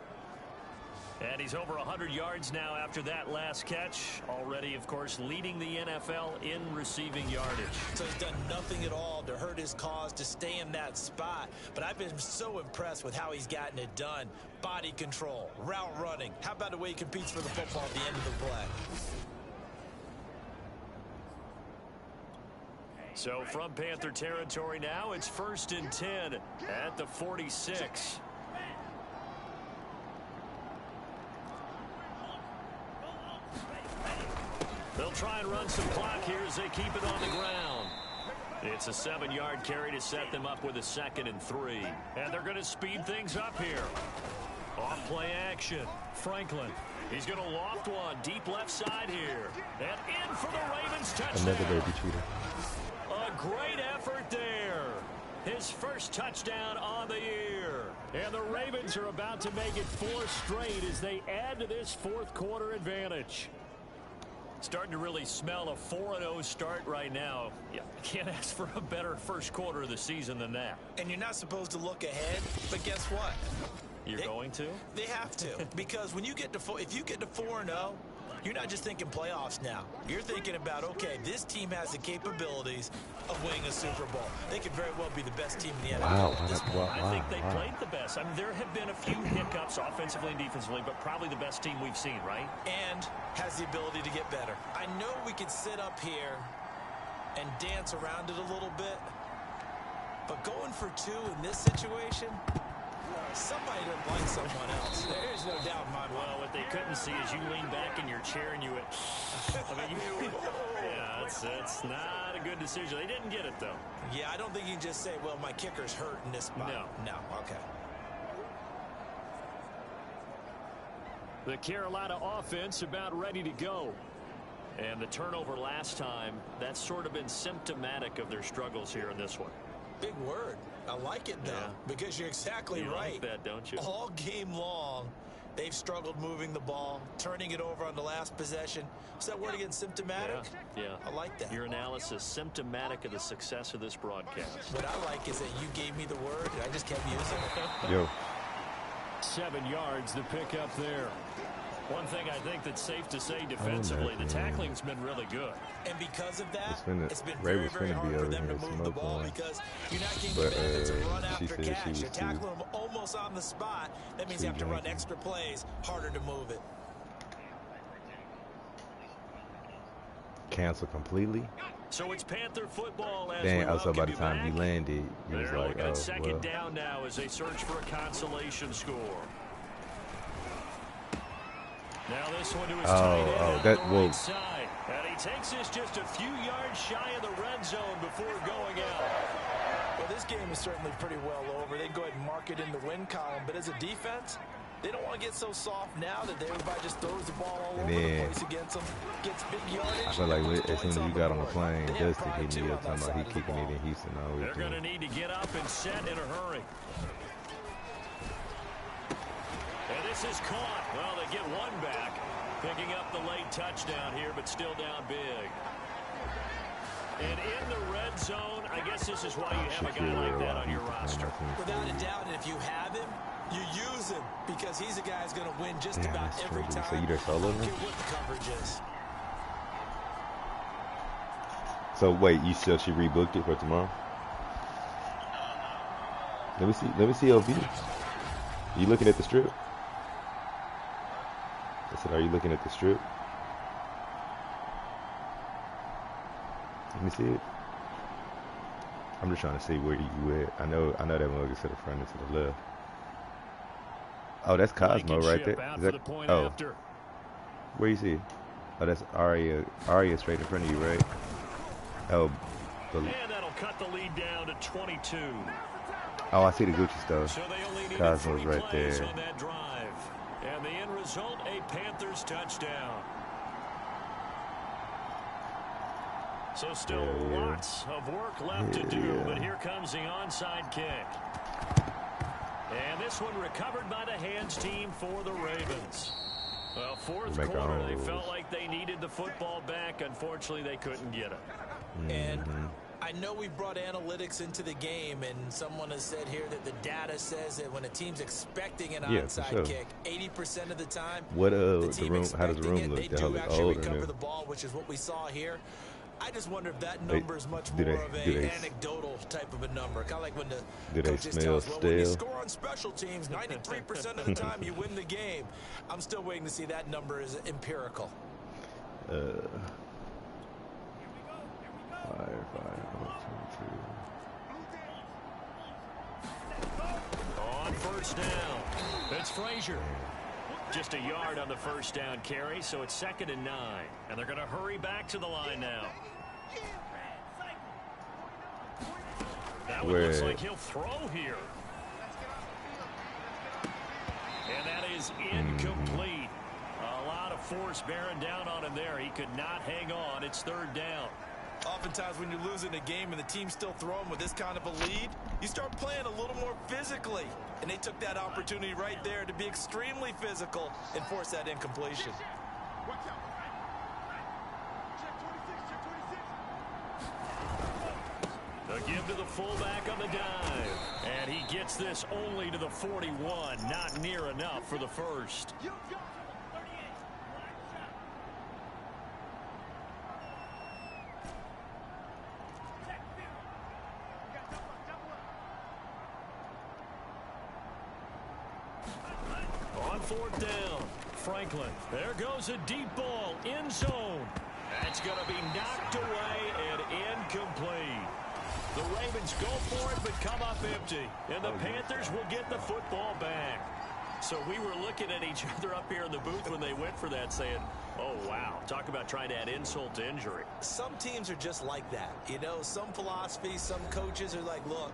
And he's over 100 yards now after that last catch. Already, of course, leading the NFL in receiving yardage. So he's done nothing at all to hurt his cause, to stay in that spot. But I've been so impressed with how he's gotten it done. Body control, route running. How about the way he competes for the football at the end of the play? So from Panther territory now, it's 1st and 10 at the 46. They'll try and run some clock here as they keep it on the ground. It's a 7-yard carry to set them up with a 2nd and 3. And they're going to speed things up here. Off play action. Franklin. He's going to loft one deep left side here. And in for the Ravens touchdown. Another baby cheater. A great effort there. His first touchdown on the year. And the Ravens are about to make it 4 straight as they add to this 4th quarter advantage. Starting to really smell a 4-0 start right now. Yeah, can't ask for a better first quarter of the season than that. And you're not supposed to look ahead, but guess what? You're going to? They have to, because when you get to if you get to 4-0, you're not just thinking playoffs now. You're thinking about, okay, this team has the capabilities of winning a Super Bowl. They could very well be the best team in the NFL at this point. I think they played the best. I mean, there have been a few hiccups offensively and defensively, but probably the best team we've seen, right? And has the ability to get better. I know we could sit up here and dance around it a little bit, but going for 2 in this situation, somebody doesn't like someone else. There's no doubt in my mind. Well, what they couldn't see is you lean back in your chair and you went, I mean, yeah, it's not a good decision. They didn't get it, though. Yeah, I don't think you can just say, well, my kicker's hurt in this spot. No, okay. The Carolina offense about ready to go. And the turnover last time, that's sort of been symptomatic of their struggles here in this one. Big word. I like it, though, because you're exactly right. You like that, don't you? All game long, they've struggled moving the ball, turning it over on the last possession. Is that word again, symptomatic? Yeah. I like that. Your analysis, symptomatic of the success of this broadcast. What I like is that you gave me the word, and I just kept using it. Yo. 7 yards, the pickup there. One thing I think that's safe to say defensively, the tackling's been really good. And because of that, it's been Ray very, very hard for them to move the ball because you're not getting the benefits of run after catch. You're tackling them almost on the spot. That means you have to run extra plays, harder to move it. Cancel completely. So it's Panther football as Dang, we also by the time back. he landed, he was They're like, looking at oh, second well. down now as they search for a consolation score. Now this one to his tight end on the right side. And he takes this just a few yards shy of the red zone before going out. Well, this game is certainly pretty well over. They go ahead and mark it in the win column. But as a defense, they don't want to get so soft now that everybody just throws the ball all over the place against them. Gets big yardage. I feel like as soon as you got on the plane, Dusty hit me up talking about he kicking it in Houston all weekend. They're going to need to get up and set in a hurry. And this is caught. Well, they get one back. Picking up the late touchdown here, but still down big. And in the red zone, I guess this is why you have a guy like that on your roster. Without a doubt, and if you have him, you use him because he's a guy who's going to win just about every time. So you there solo now? What the coverage is. So wait, you said she rebooked it for tomorrow? Let me see your view. You looking at the strip? I said, are you looking at the strip? Let me see it. I'm just trying to see where you at. I know that mug is to the front and to the left. Oh, that's Cosmo right there. Is that, oh, where you see it? Oh, that's Aria. Aria straight in front of you, right? Oh, and that'll cut the lead down to 22. Oh, I see the Gucci stuff. So they only needed Cosmo's 3 right plays there. on that drive. And the end result, a Panthers touchdown. So still lots of work left to do, but here comes the onside kick. And this one recovered by the hands team for the Ravens. Well, fourth quarter, they felt like they needed the football back. Unfortunately, they couldn't get it. And I know we brought analytics into the game, and someone has said here that the data says that when a team's expecting an onside kick, 80% of the time, the team how does the room look? they do actually recover the ball, which is what we saw here. I just wonder if that number is much more of a anecdotal type of a number. Kind of like when the coaches tell us, well, when you score on special teams, 93% of the time you win the game. I'm still waiting to see that number is empirical. On first down, it's Frazier. Just a yard on the first down carry, so it's 2nd and 9. And they're going to hurry back to the line now. That one looks like he'll throw here. And that is incomplete. A lot of force bearing down on him there. He could not hang on. It's 3rd down. Oftentimes when you're losing a game and the team's still throwing with this kind of a lead, you start playing a little more physically. And they took that opportunity right there to be extremely physical and force that incompletion. The give to the fullback on the dive. And he gets this only to the 41. Not near enough for the first. On 4th down, Franklin. There goes a deep ball, end zone. That's going to be knocked away and incomplete. The Ravens go for it, but come up empty. And the Panthers will get the football back. So we were looking at each other up here in the booth when they went for that, saying, oh, wow, talk about trying to add insult to injury. Some teams are just like that. You know, some philosophies, some coaches are like, look,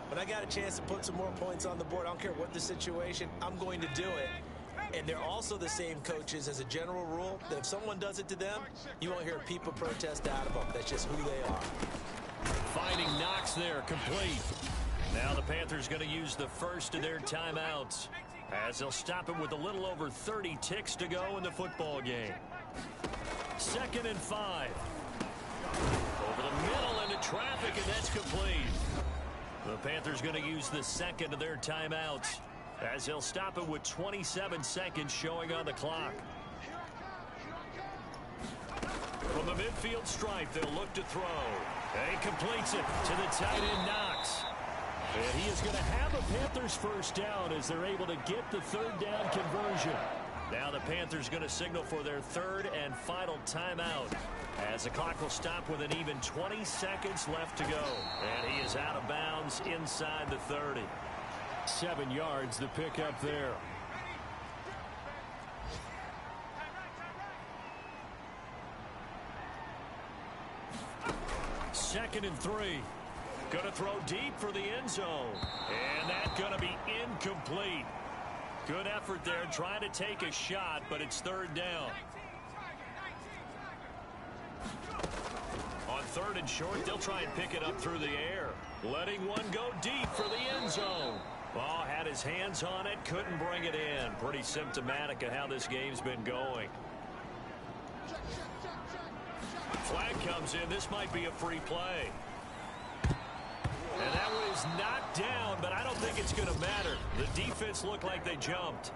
when I got a chance to put some more points on the board, I don't care what the situation, I'm going to do it. And they're also the same coaches as a general rule that if someone does it to them, you won't hear people protest out of them. That's just who they are. Finding Knox there, complete. Now the Panthers going to use the first of their timeouts as they'll stop it with a little over 30 ticks to go in the football game. 2nd and 5. Over the middle into traffic, and that's complete. The Panthers going to use the second of their timeouts as they'll stop it with 27 seconds showing on the clock. From the midfield stripe, they'll look to throw. And he completes it to the tight end Knox. And he is going to have a Panthers first down as they're able to get the 3rd down conversion. Now the Panthers going to signal for their 3rd and final timeout as the clock will stop with an even 20 seconds left to go. And he is out of bounds inside the 30. 7 yards the pickup there. Second and 3. Going to throw deep for the end zone. And that's going to be incomplete. Good effort there trying to take a shot, but it's 3rd down. On 3rd and short, they'll try and pick it up through the air. Letting one go deep for the end zone. Ball had his hands on it, couldn't bring it in. Pretty symptomatic of how this game's been going. Flag comes in. This might be a free play. And that one is knocked down, but I don't think it's going to matter. The defense looked like they jumped.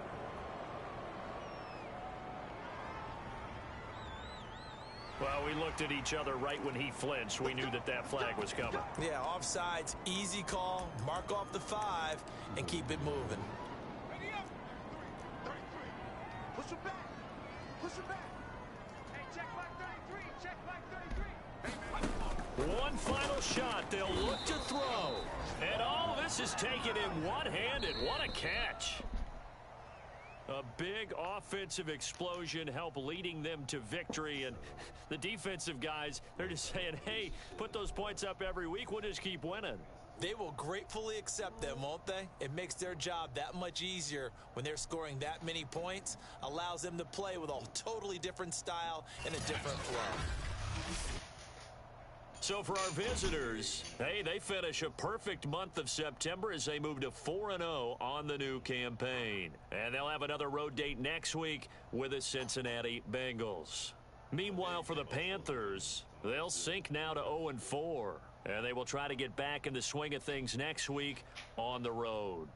Well, we looked at each other right when he flinched. We knew that that flag was coming. Yeah, offsides, easy call. Mark off the 5 and keep it moving. Ready up. 33. Push him back. Push him back. Hey, check flag 33. Check flag 33. One final shot. They'll look to throw. And all this is taken in one-handed. What a catch. A big offensive explosion help leading them to victory. And the defensive guys, they're just saying, hey, put those points up every week. We'll just keep winning. They will gratefully accept them, won't they? It makes their job that much easier when they're scoring that many points. Allows them to play with a totally different style and a different flow. So for our visitors, hey, they finish a perfect month of September as they move to 4-0 on the new campaign. And they'll have another road date next week with the Cincinnati Bengals. Meanwhile, for the Panthers, they'll sink now to 0-4. And they will try to get back in the swing of things next week on the road.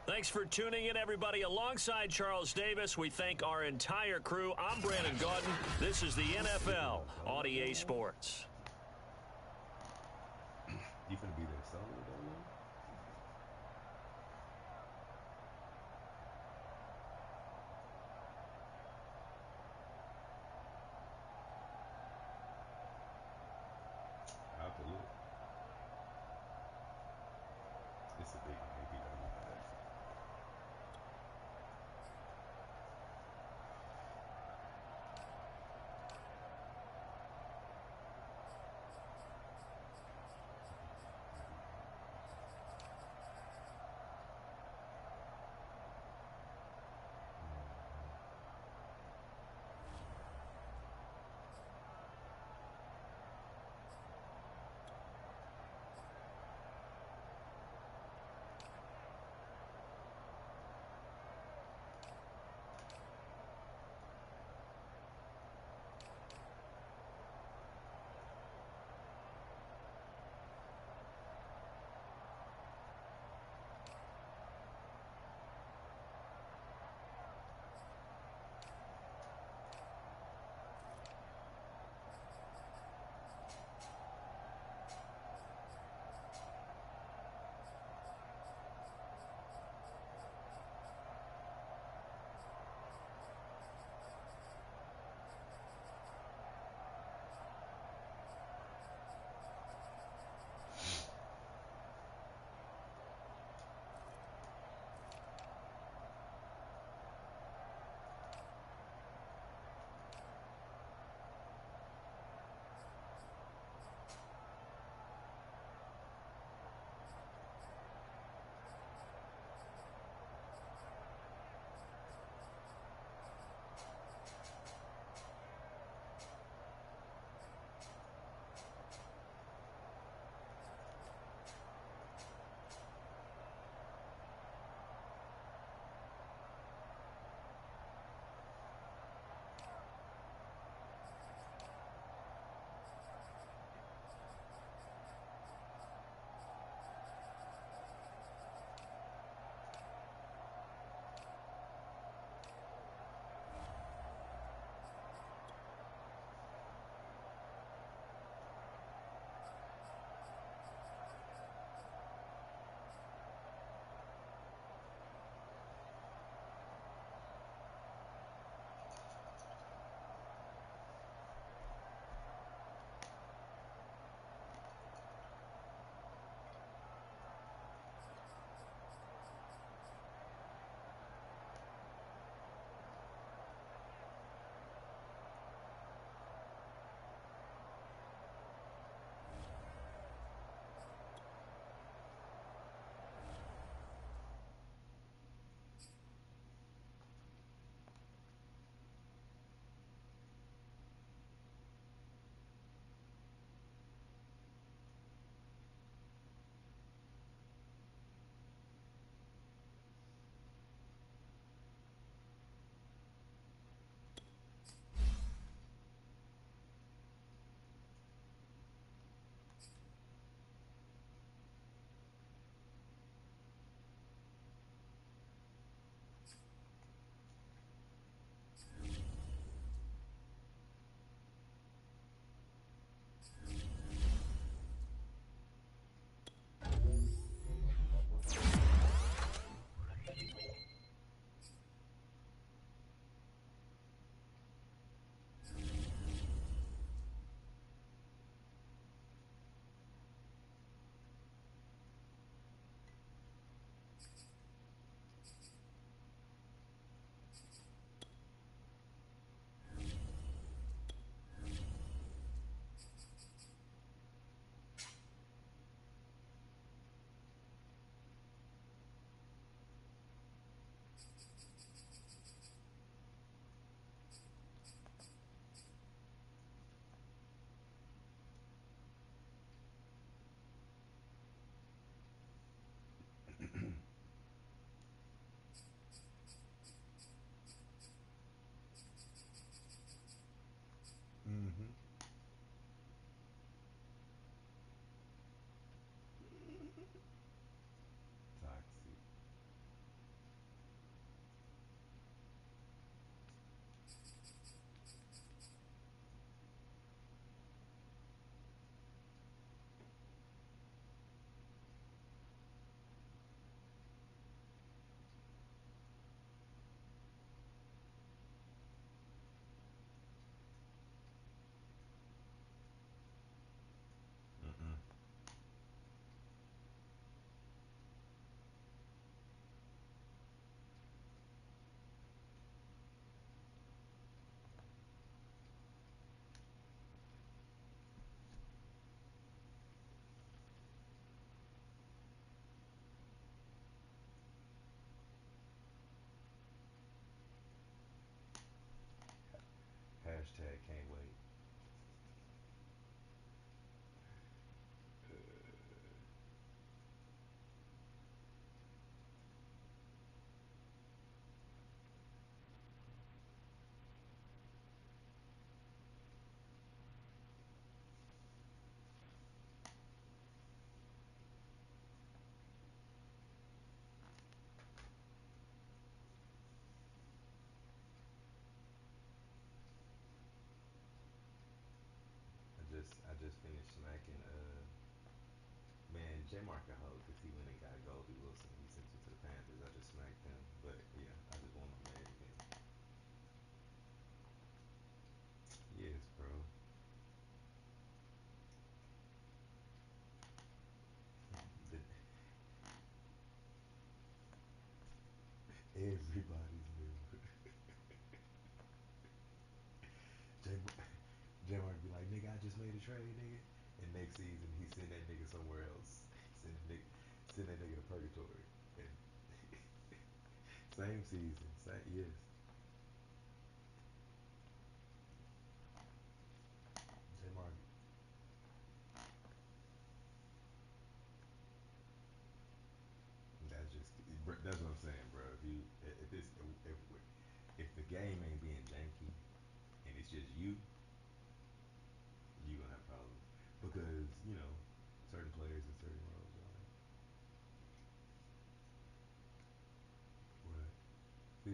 Thanks for tuning in, everybody. Alongside Charles Davis, we thank our entire crew. I'm Brandon Gaudin. This is the NFL on EA Sports. You finna be there solo though, man? I have to look. It's a big APW pass. just finished smacking man, J Mark can hold because he went and got Goldie Wilson. He sent him to the Panthers. I just smacked him. But yeah, I just won my man again. Yes, bro. The, everybody's new. J Mark be like, nigga, I just made a trade, nigga. And next season, he send that nigga somewhere else. Send that nigga to purgatory. And same season, yes. J Mark, that's what I'm saying, bro. If the game ain't being janky and it's just you gonna have problems because certain players in certain roles. Right. Phil,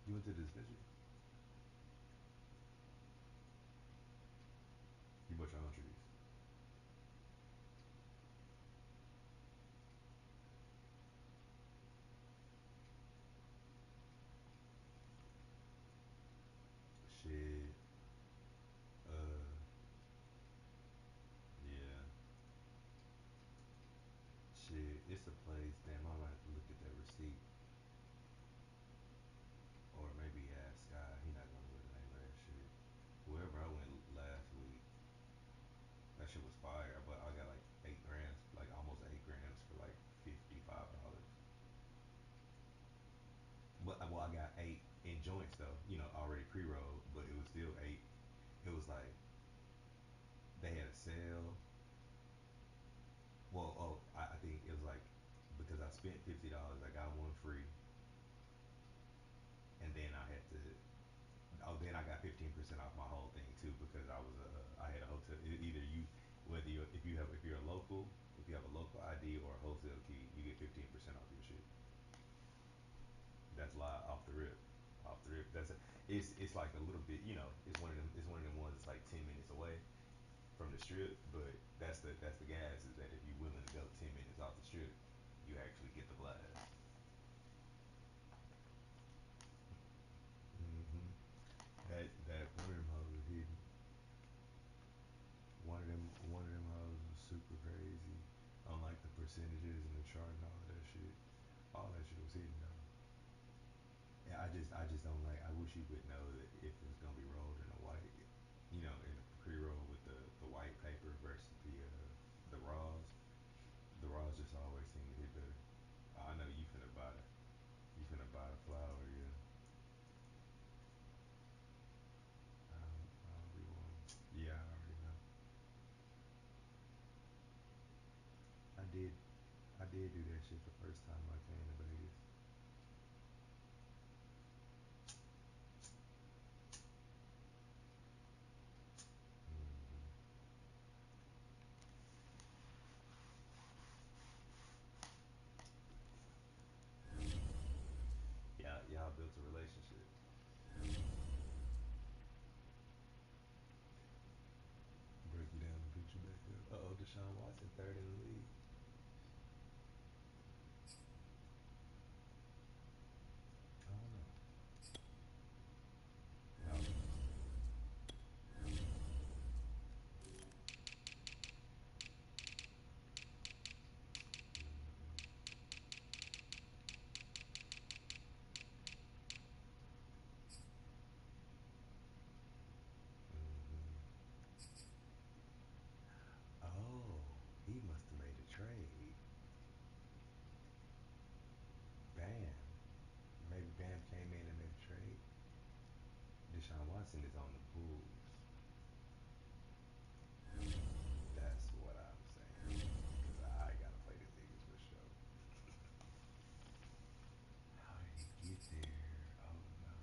you went to the dispensary. You bought your own trees. Shit. Uh. Yeah. Shit. It's a place. Damn, I might have to look at that receipt. Or maybe ask Sky. He not gonna know the name of that shit. Whoever I went last week, that shit was fire. But I got like 8 grams, like almost 8 grams for like $55. But well, I got 8 in joints though. Already pre-rolled, but it was still 8. It was like they had a sale. Well, I think it was like because I spent $50, I got one free, and then I had to. Oh, then I got 15% off my whole thing too because I had a hotel. Either you, whether you if you're a local, if you have a local ID or a wholesale key, you get 15% off your shit. That's live off the rip, off the rip. It's like a little bit, it's one of them ones that's like 10 minutes away from the strip, but that's the gas is that if you're willing to go 10 minutes off the strip, you actually get the blast. Mm-hmm. That one of them hoes was hidden. One of them hoes was super crazy on like the percentages and the chart and all of that shit. All that shit was hidden though. Yeah, I just don't like. I wish you would know that if it's gonna be rolled in a white, in the pre-roll with the white paper versus the raws. The raws just always seem to hit better. I know you finna buy it. You finna buy the flower, yeah. I'll be one. Yeah, I already know. I did. I did do that shit the first time I came to Vegas. Mm-hmm. Yeah, y'all built a relationship. Break you down and put you back up. Uh oh, Deshaun Watson third in the league. I don't know. No. Mm-hmm. Oh, he must have made a trade. Bam. Maybe Bam came in and made a trade. Deshaun Watson is on the Bulls. That's what I'm saying. Because I gotta play them niggas for sure. How did he get there? Oh no.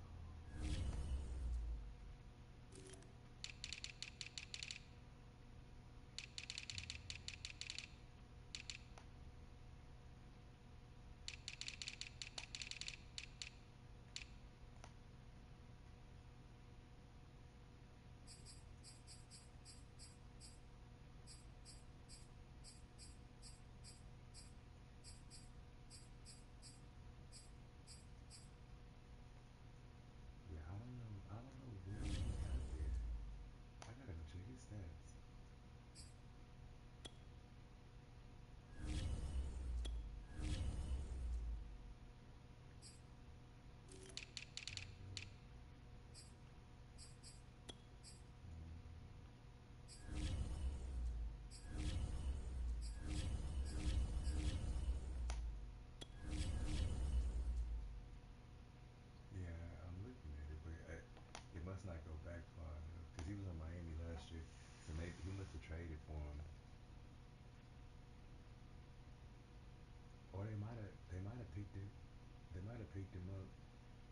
have picked him up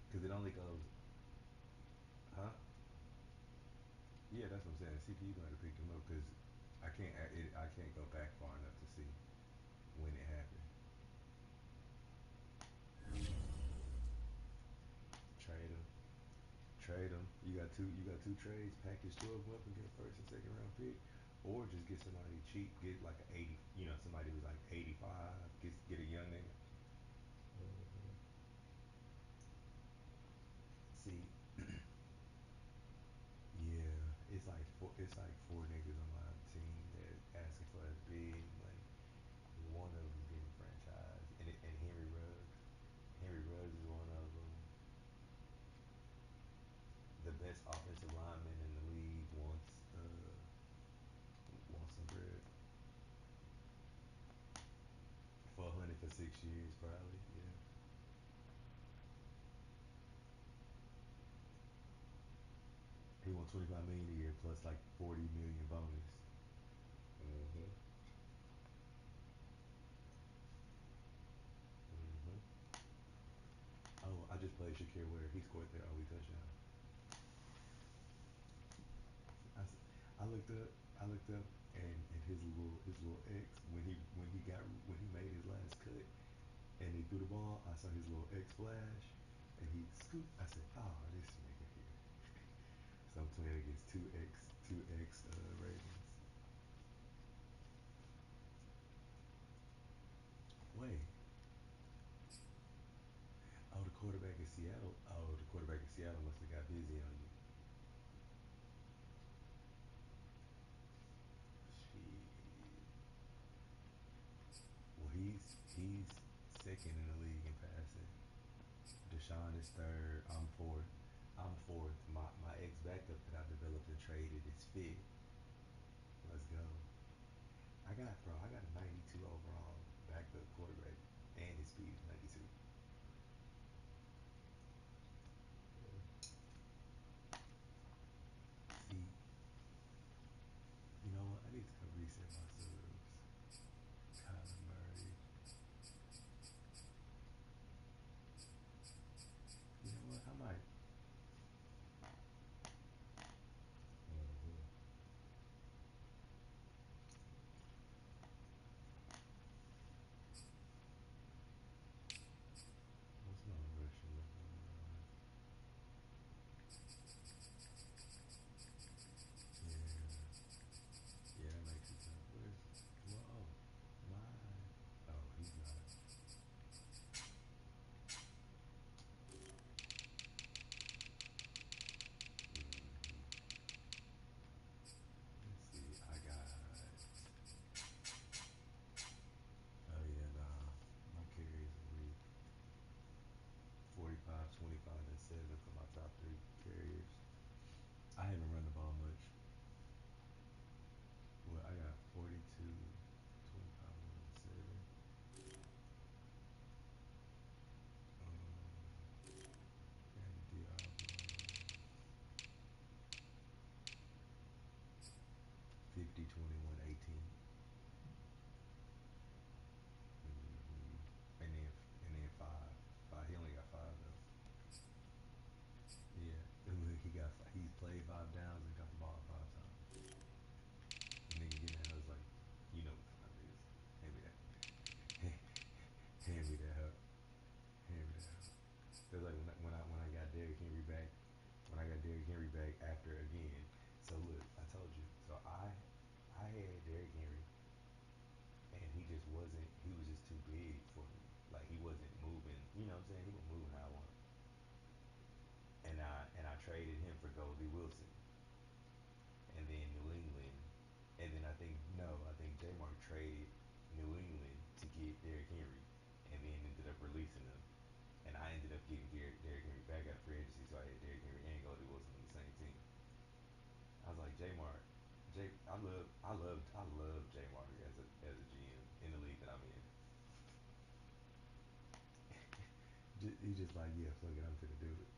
because it only goes, huh? Yeah, that's what I'm saying. CPU might have picked him up because I can't go back far enough to see when it happened. Trade him. Trade him. You got two trades. Package 12 up and get a first and second round pick, or just get somebody cheap. Get like an 80. You know, somebody who's like 85. Get a young nigga. See, yeah, it's like four niggas on my team that asking for that big money. One of them getting franchised, and Henry Ruggs. Henry Ruggs is one of them. The best offensive lineman in the league wants some bread. 400 for 6 years, probably. Yeah. He won 25 million a year plus like 40 million bonus. Mm-hmm. Mm-hmm. Oh, I just played Shakir Ware. He scored their only touchdown. I looked up. I looked up, and his little ex when he made his last cut and he threw the ball. I saw his little X flash, and he scooped. I said, "Oh, this nigga here." So I'm playing against two X Ravens. Wait. Oh, the quarterback in Seattle. Oh, the quarterback in Seattle must have got busy on you. Shit. Well, he's second in the league in passing. Deshaun is third. I'm fourth. I'm fourth. My ex backup that I developed and traded is fifth. Let's go. I got a 92 overall backup quarterback, and his speed is 92. See, you know what? I need to go reset my subs. Kyler Murray. You know what? I might. Mm-hmm. What's my rushing looking like? Yeah, yeah, that makes it tough. Where's whoa, my oh he's not. Mm-hmm. Let's see. I got oh yeah nah. My carries are weak. 45, 25, and 7 for my top three carriers. I haven't run the ball much. Well, I got 42, 25, 1, and 7. And the Diablos 50, 21, 18. Mm-hmm. And then five. He only got five though. Yeah, he's played 5 downs and got the ball 5 times. And then you get that, I was like, you know what time it is. Hand me that. Hand me that help. Hand me that help. It's like when I got Derrick Henry back. When I got Derrick Henry back after again. So look, I told you. So I had Derrick Henry, and he was just too big for me. Like he wasn't moving. You know what I'm saying? He wasn't moving how I want. And I traded him for Goldie Wilson, and then New England, and then I think J Mark traded New England to get Derrick Henry, and then ended up releasing him, and I ended up getting Derrick Henry back out of free agency, so I had Derrick Henry and Goldie Wilson on the same team. I was like J Mark, I love J Mark as a GM in the league that I'm in. He's just like, yeah, fuck it, I'm finna do it.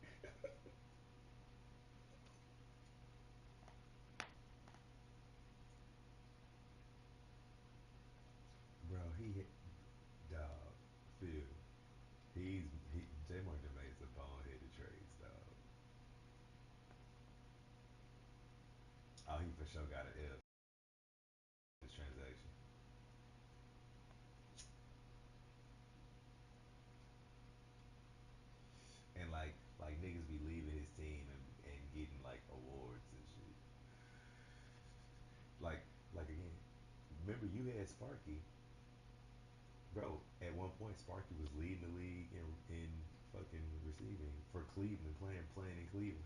Bro, dog, Phil. J Mark sure got an L this transaction. And like niggas be leaving his team and getting like awards and shit. Like like again, remember you had Sparky, bro. At one point, Sparky was leading the league in fucking receiving for Cleveland, playing in Cleveland.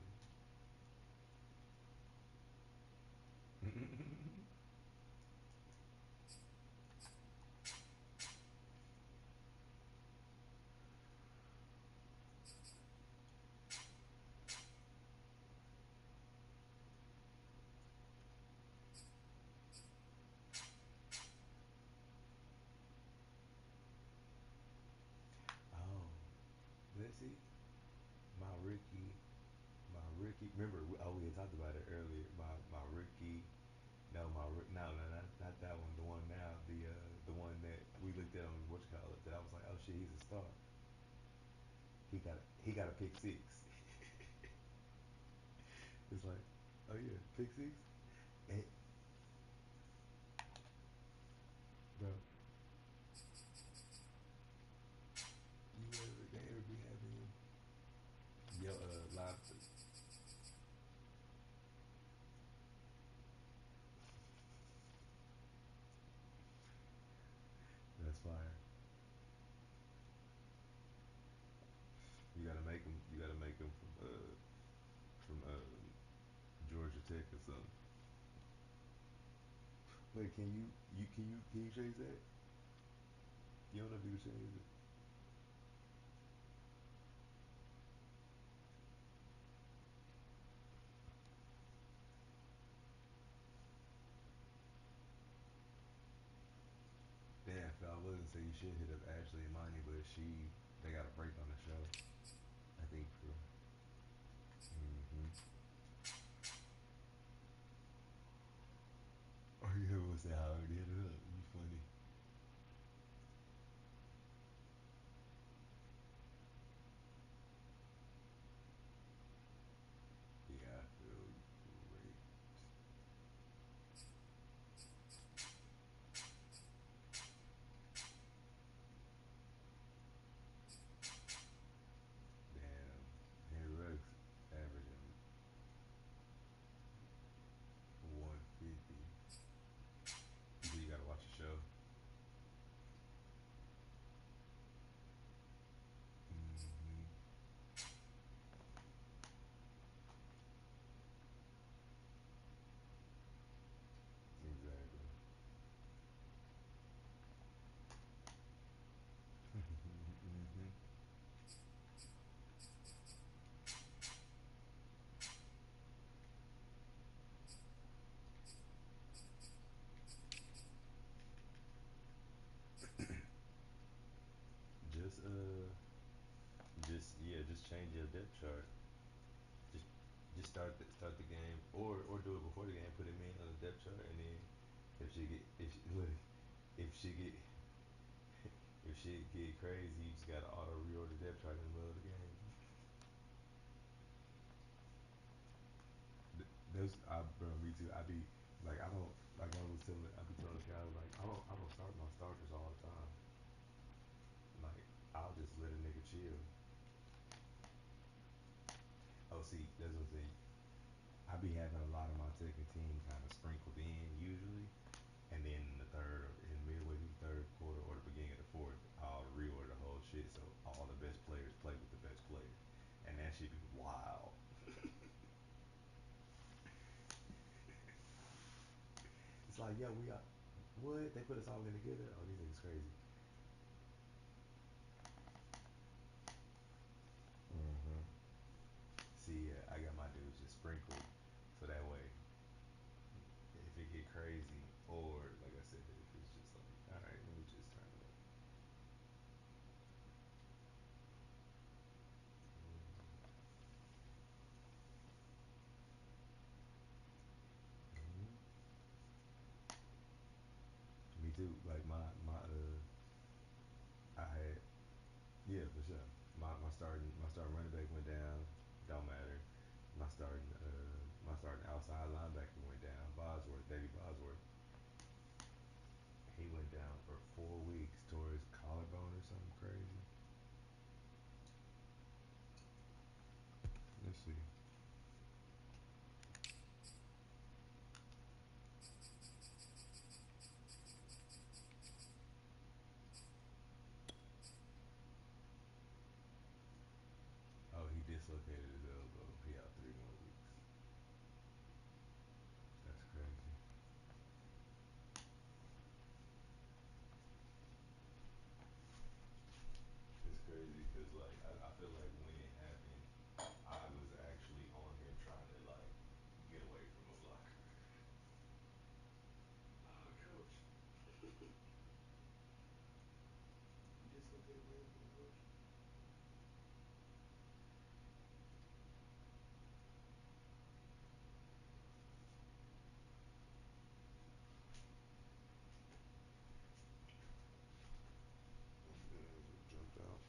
Oh, let's see. My rookie, my rookie. Remember, we had talked about it earlier. My rookie. No, not that one. The one now, the one that we looked at on what you call it. That I was like, oh shit, he's a star. He got a pick six. It's like, oh yeah, pick six. And bro, they ever be having your live? That's fire. You gotta make them. You gotta make them from Georgia Tech or something. Wait, can you change that? You don't know if you can change it. Damn, Phil, I was gonna say you should hit up Ashley and Monty, but they got a break on the show. I think for. Mm-hmm. Oh yeah, we'll say how I already hit it up. You funny. Yeah, I feel great. Damn, Henry Ruggs averaging 150. So you gotta watch the show. Mm-hmm. Exactly. Mm-hmm. Just just change your depth chart. Just just start the game, or do it before the game. Put him in on the depth chart, and then look if she get if shit get crazy, you just gotta auto reorder depth chart in the middle of the game. Those bro, me too. I be like I don't like I be telling the guys like I don't start my starters all the time. Like I'll just let a nigga chill. Oh, see, that's what I'm saying. I be having a lot of my second team kind of sprinkled in usually, and then in the third, or in midway through the third quarter, or the beginning of the fourth, I'll reorder the whole shit so all the best players play with the best players, and that should be wild. It's like, yo, we got what they put us all in together. Oh, these niggas crazy. Mm-hmm. See, I got my dudes just sprinkled, so that way, if it get crazy, or like I said, if it's just like, all right, let me just turn up. Mm-hmm. Me too. Like I had yeah for sure. My starting running back went down. Don't matter. My starting My starting outside linebacker went down. Bosworth, Davey Bosworth. He went down for 4 weeks, tore his collarbone or something crazy. Let's see. Oh, he dislocated his elbow. He out 3 more weeks. That's crazy. It's crazy because like I feel like when it happened, I was actually on him trying to like get away from a blocker. Oh, coach. You dislocated my elbow, coach. Jumped out.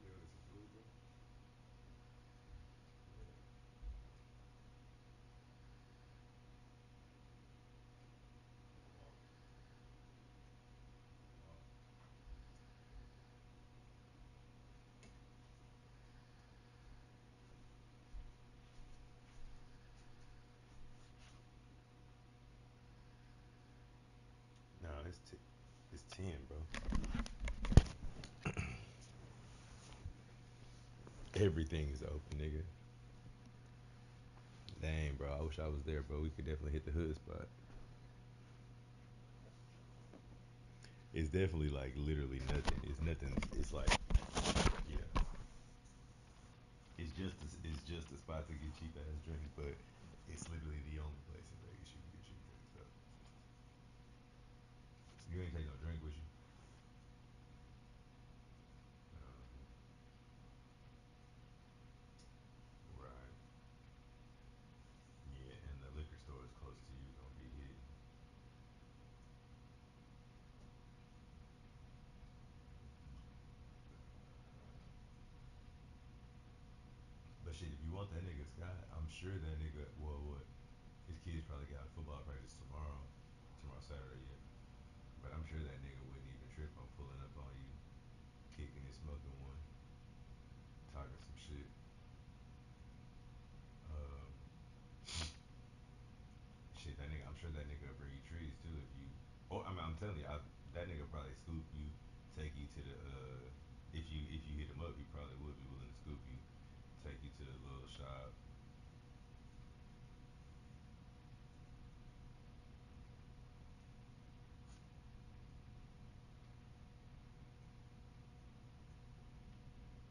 Yeah, this is food, bro. No, it's 10, bro. Everything is open, nigga. Dang, bro. I wish I was there, bro. We could definitely hit the hood spot. It's definitely like literally nothing. It's nothing. It's like, yeah. It's just a spot to get cheap ass drinks, but it's literally the only place in Vegas you can get cheap drinks. So you ain't take no drink with you. Right. Yeah, and the liquor store is close to you gonna be hidden. But shit, if you want that nigga Scott, I'm sure that nigga. Well, what? His kids probably got football practice tomorrow. Tomorrow Saturday, yeah. But I'm sure that nigga wouldn't even trip on pulling up on you, kicking and smoking one, talking some shit. Um, Shit, that nigga. I'm sure that nigga will bring you trees too if you. Oh, I mean, I'm telling you, that nigga probably scoop you, take you to the. If you hit him up, he probably would be willing to scoop you, take you to the little shop.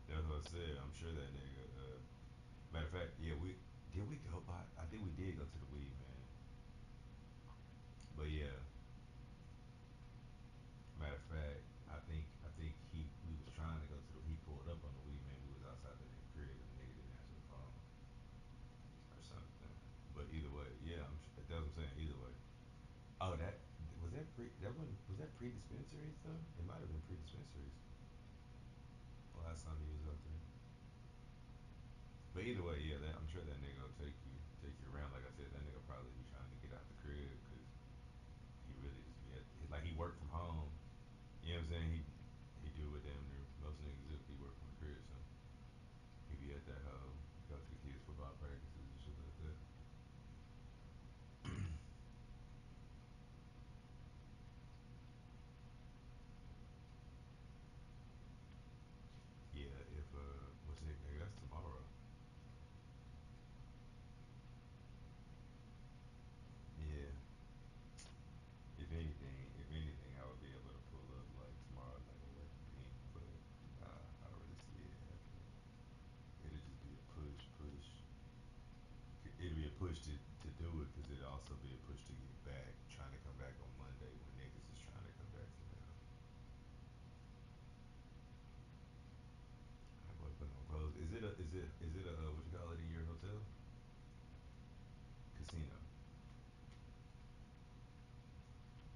That's what I said. I'm sure that nigga. Matter of fact, yeah, we go by. I think we did go to the weed man. But yeah, matter of fact, I think he we was trying to go to the. He pulled up on the weed man. We was outside the nigga crib and the nigga didn't answer the phone or something. But either way, yeah, that's what I'm saying. Either way. Oh, was that pre dispensaries though? It might have been pre dispensaries last time he was out there. But either way, yeah, I'm sure that nigga will take you around. Like I said, that nigga probably be trying to get out the crib because he really just be like he worked from home. You know what I'm saying? He do what damn near most niggas do. He work from the crib, so he be at that hoe, go to the kids' football practices and shit like that. Yeah, if what's it? Nigga, that's tomorrow. Yeah. If anything, I would be able to pull up like tomorrow night at like a pink, but I don't really see it happening. It'll just be a push. It'll be a push to do it because it'll also be a push to get back. Trying to come back on Monday when niggas is trying to come back from now. That boy putting on clothes. Is it a what you call it in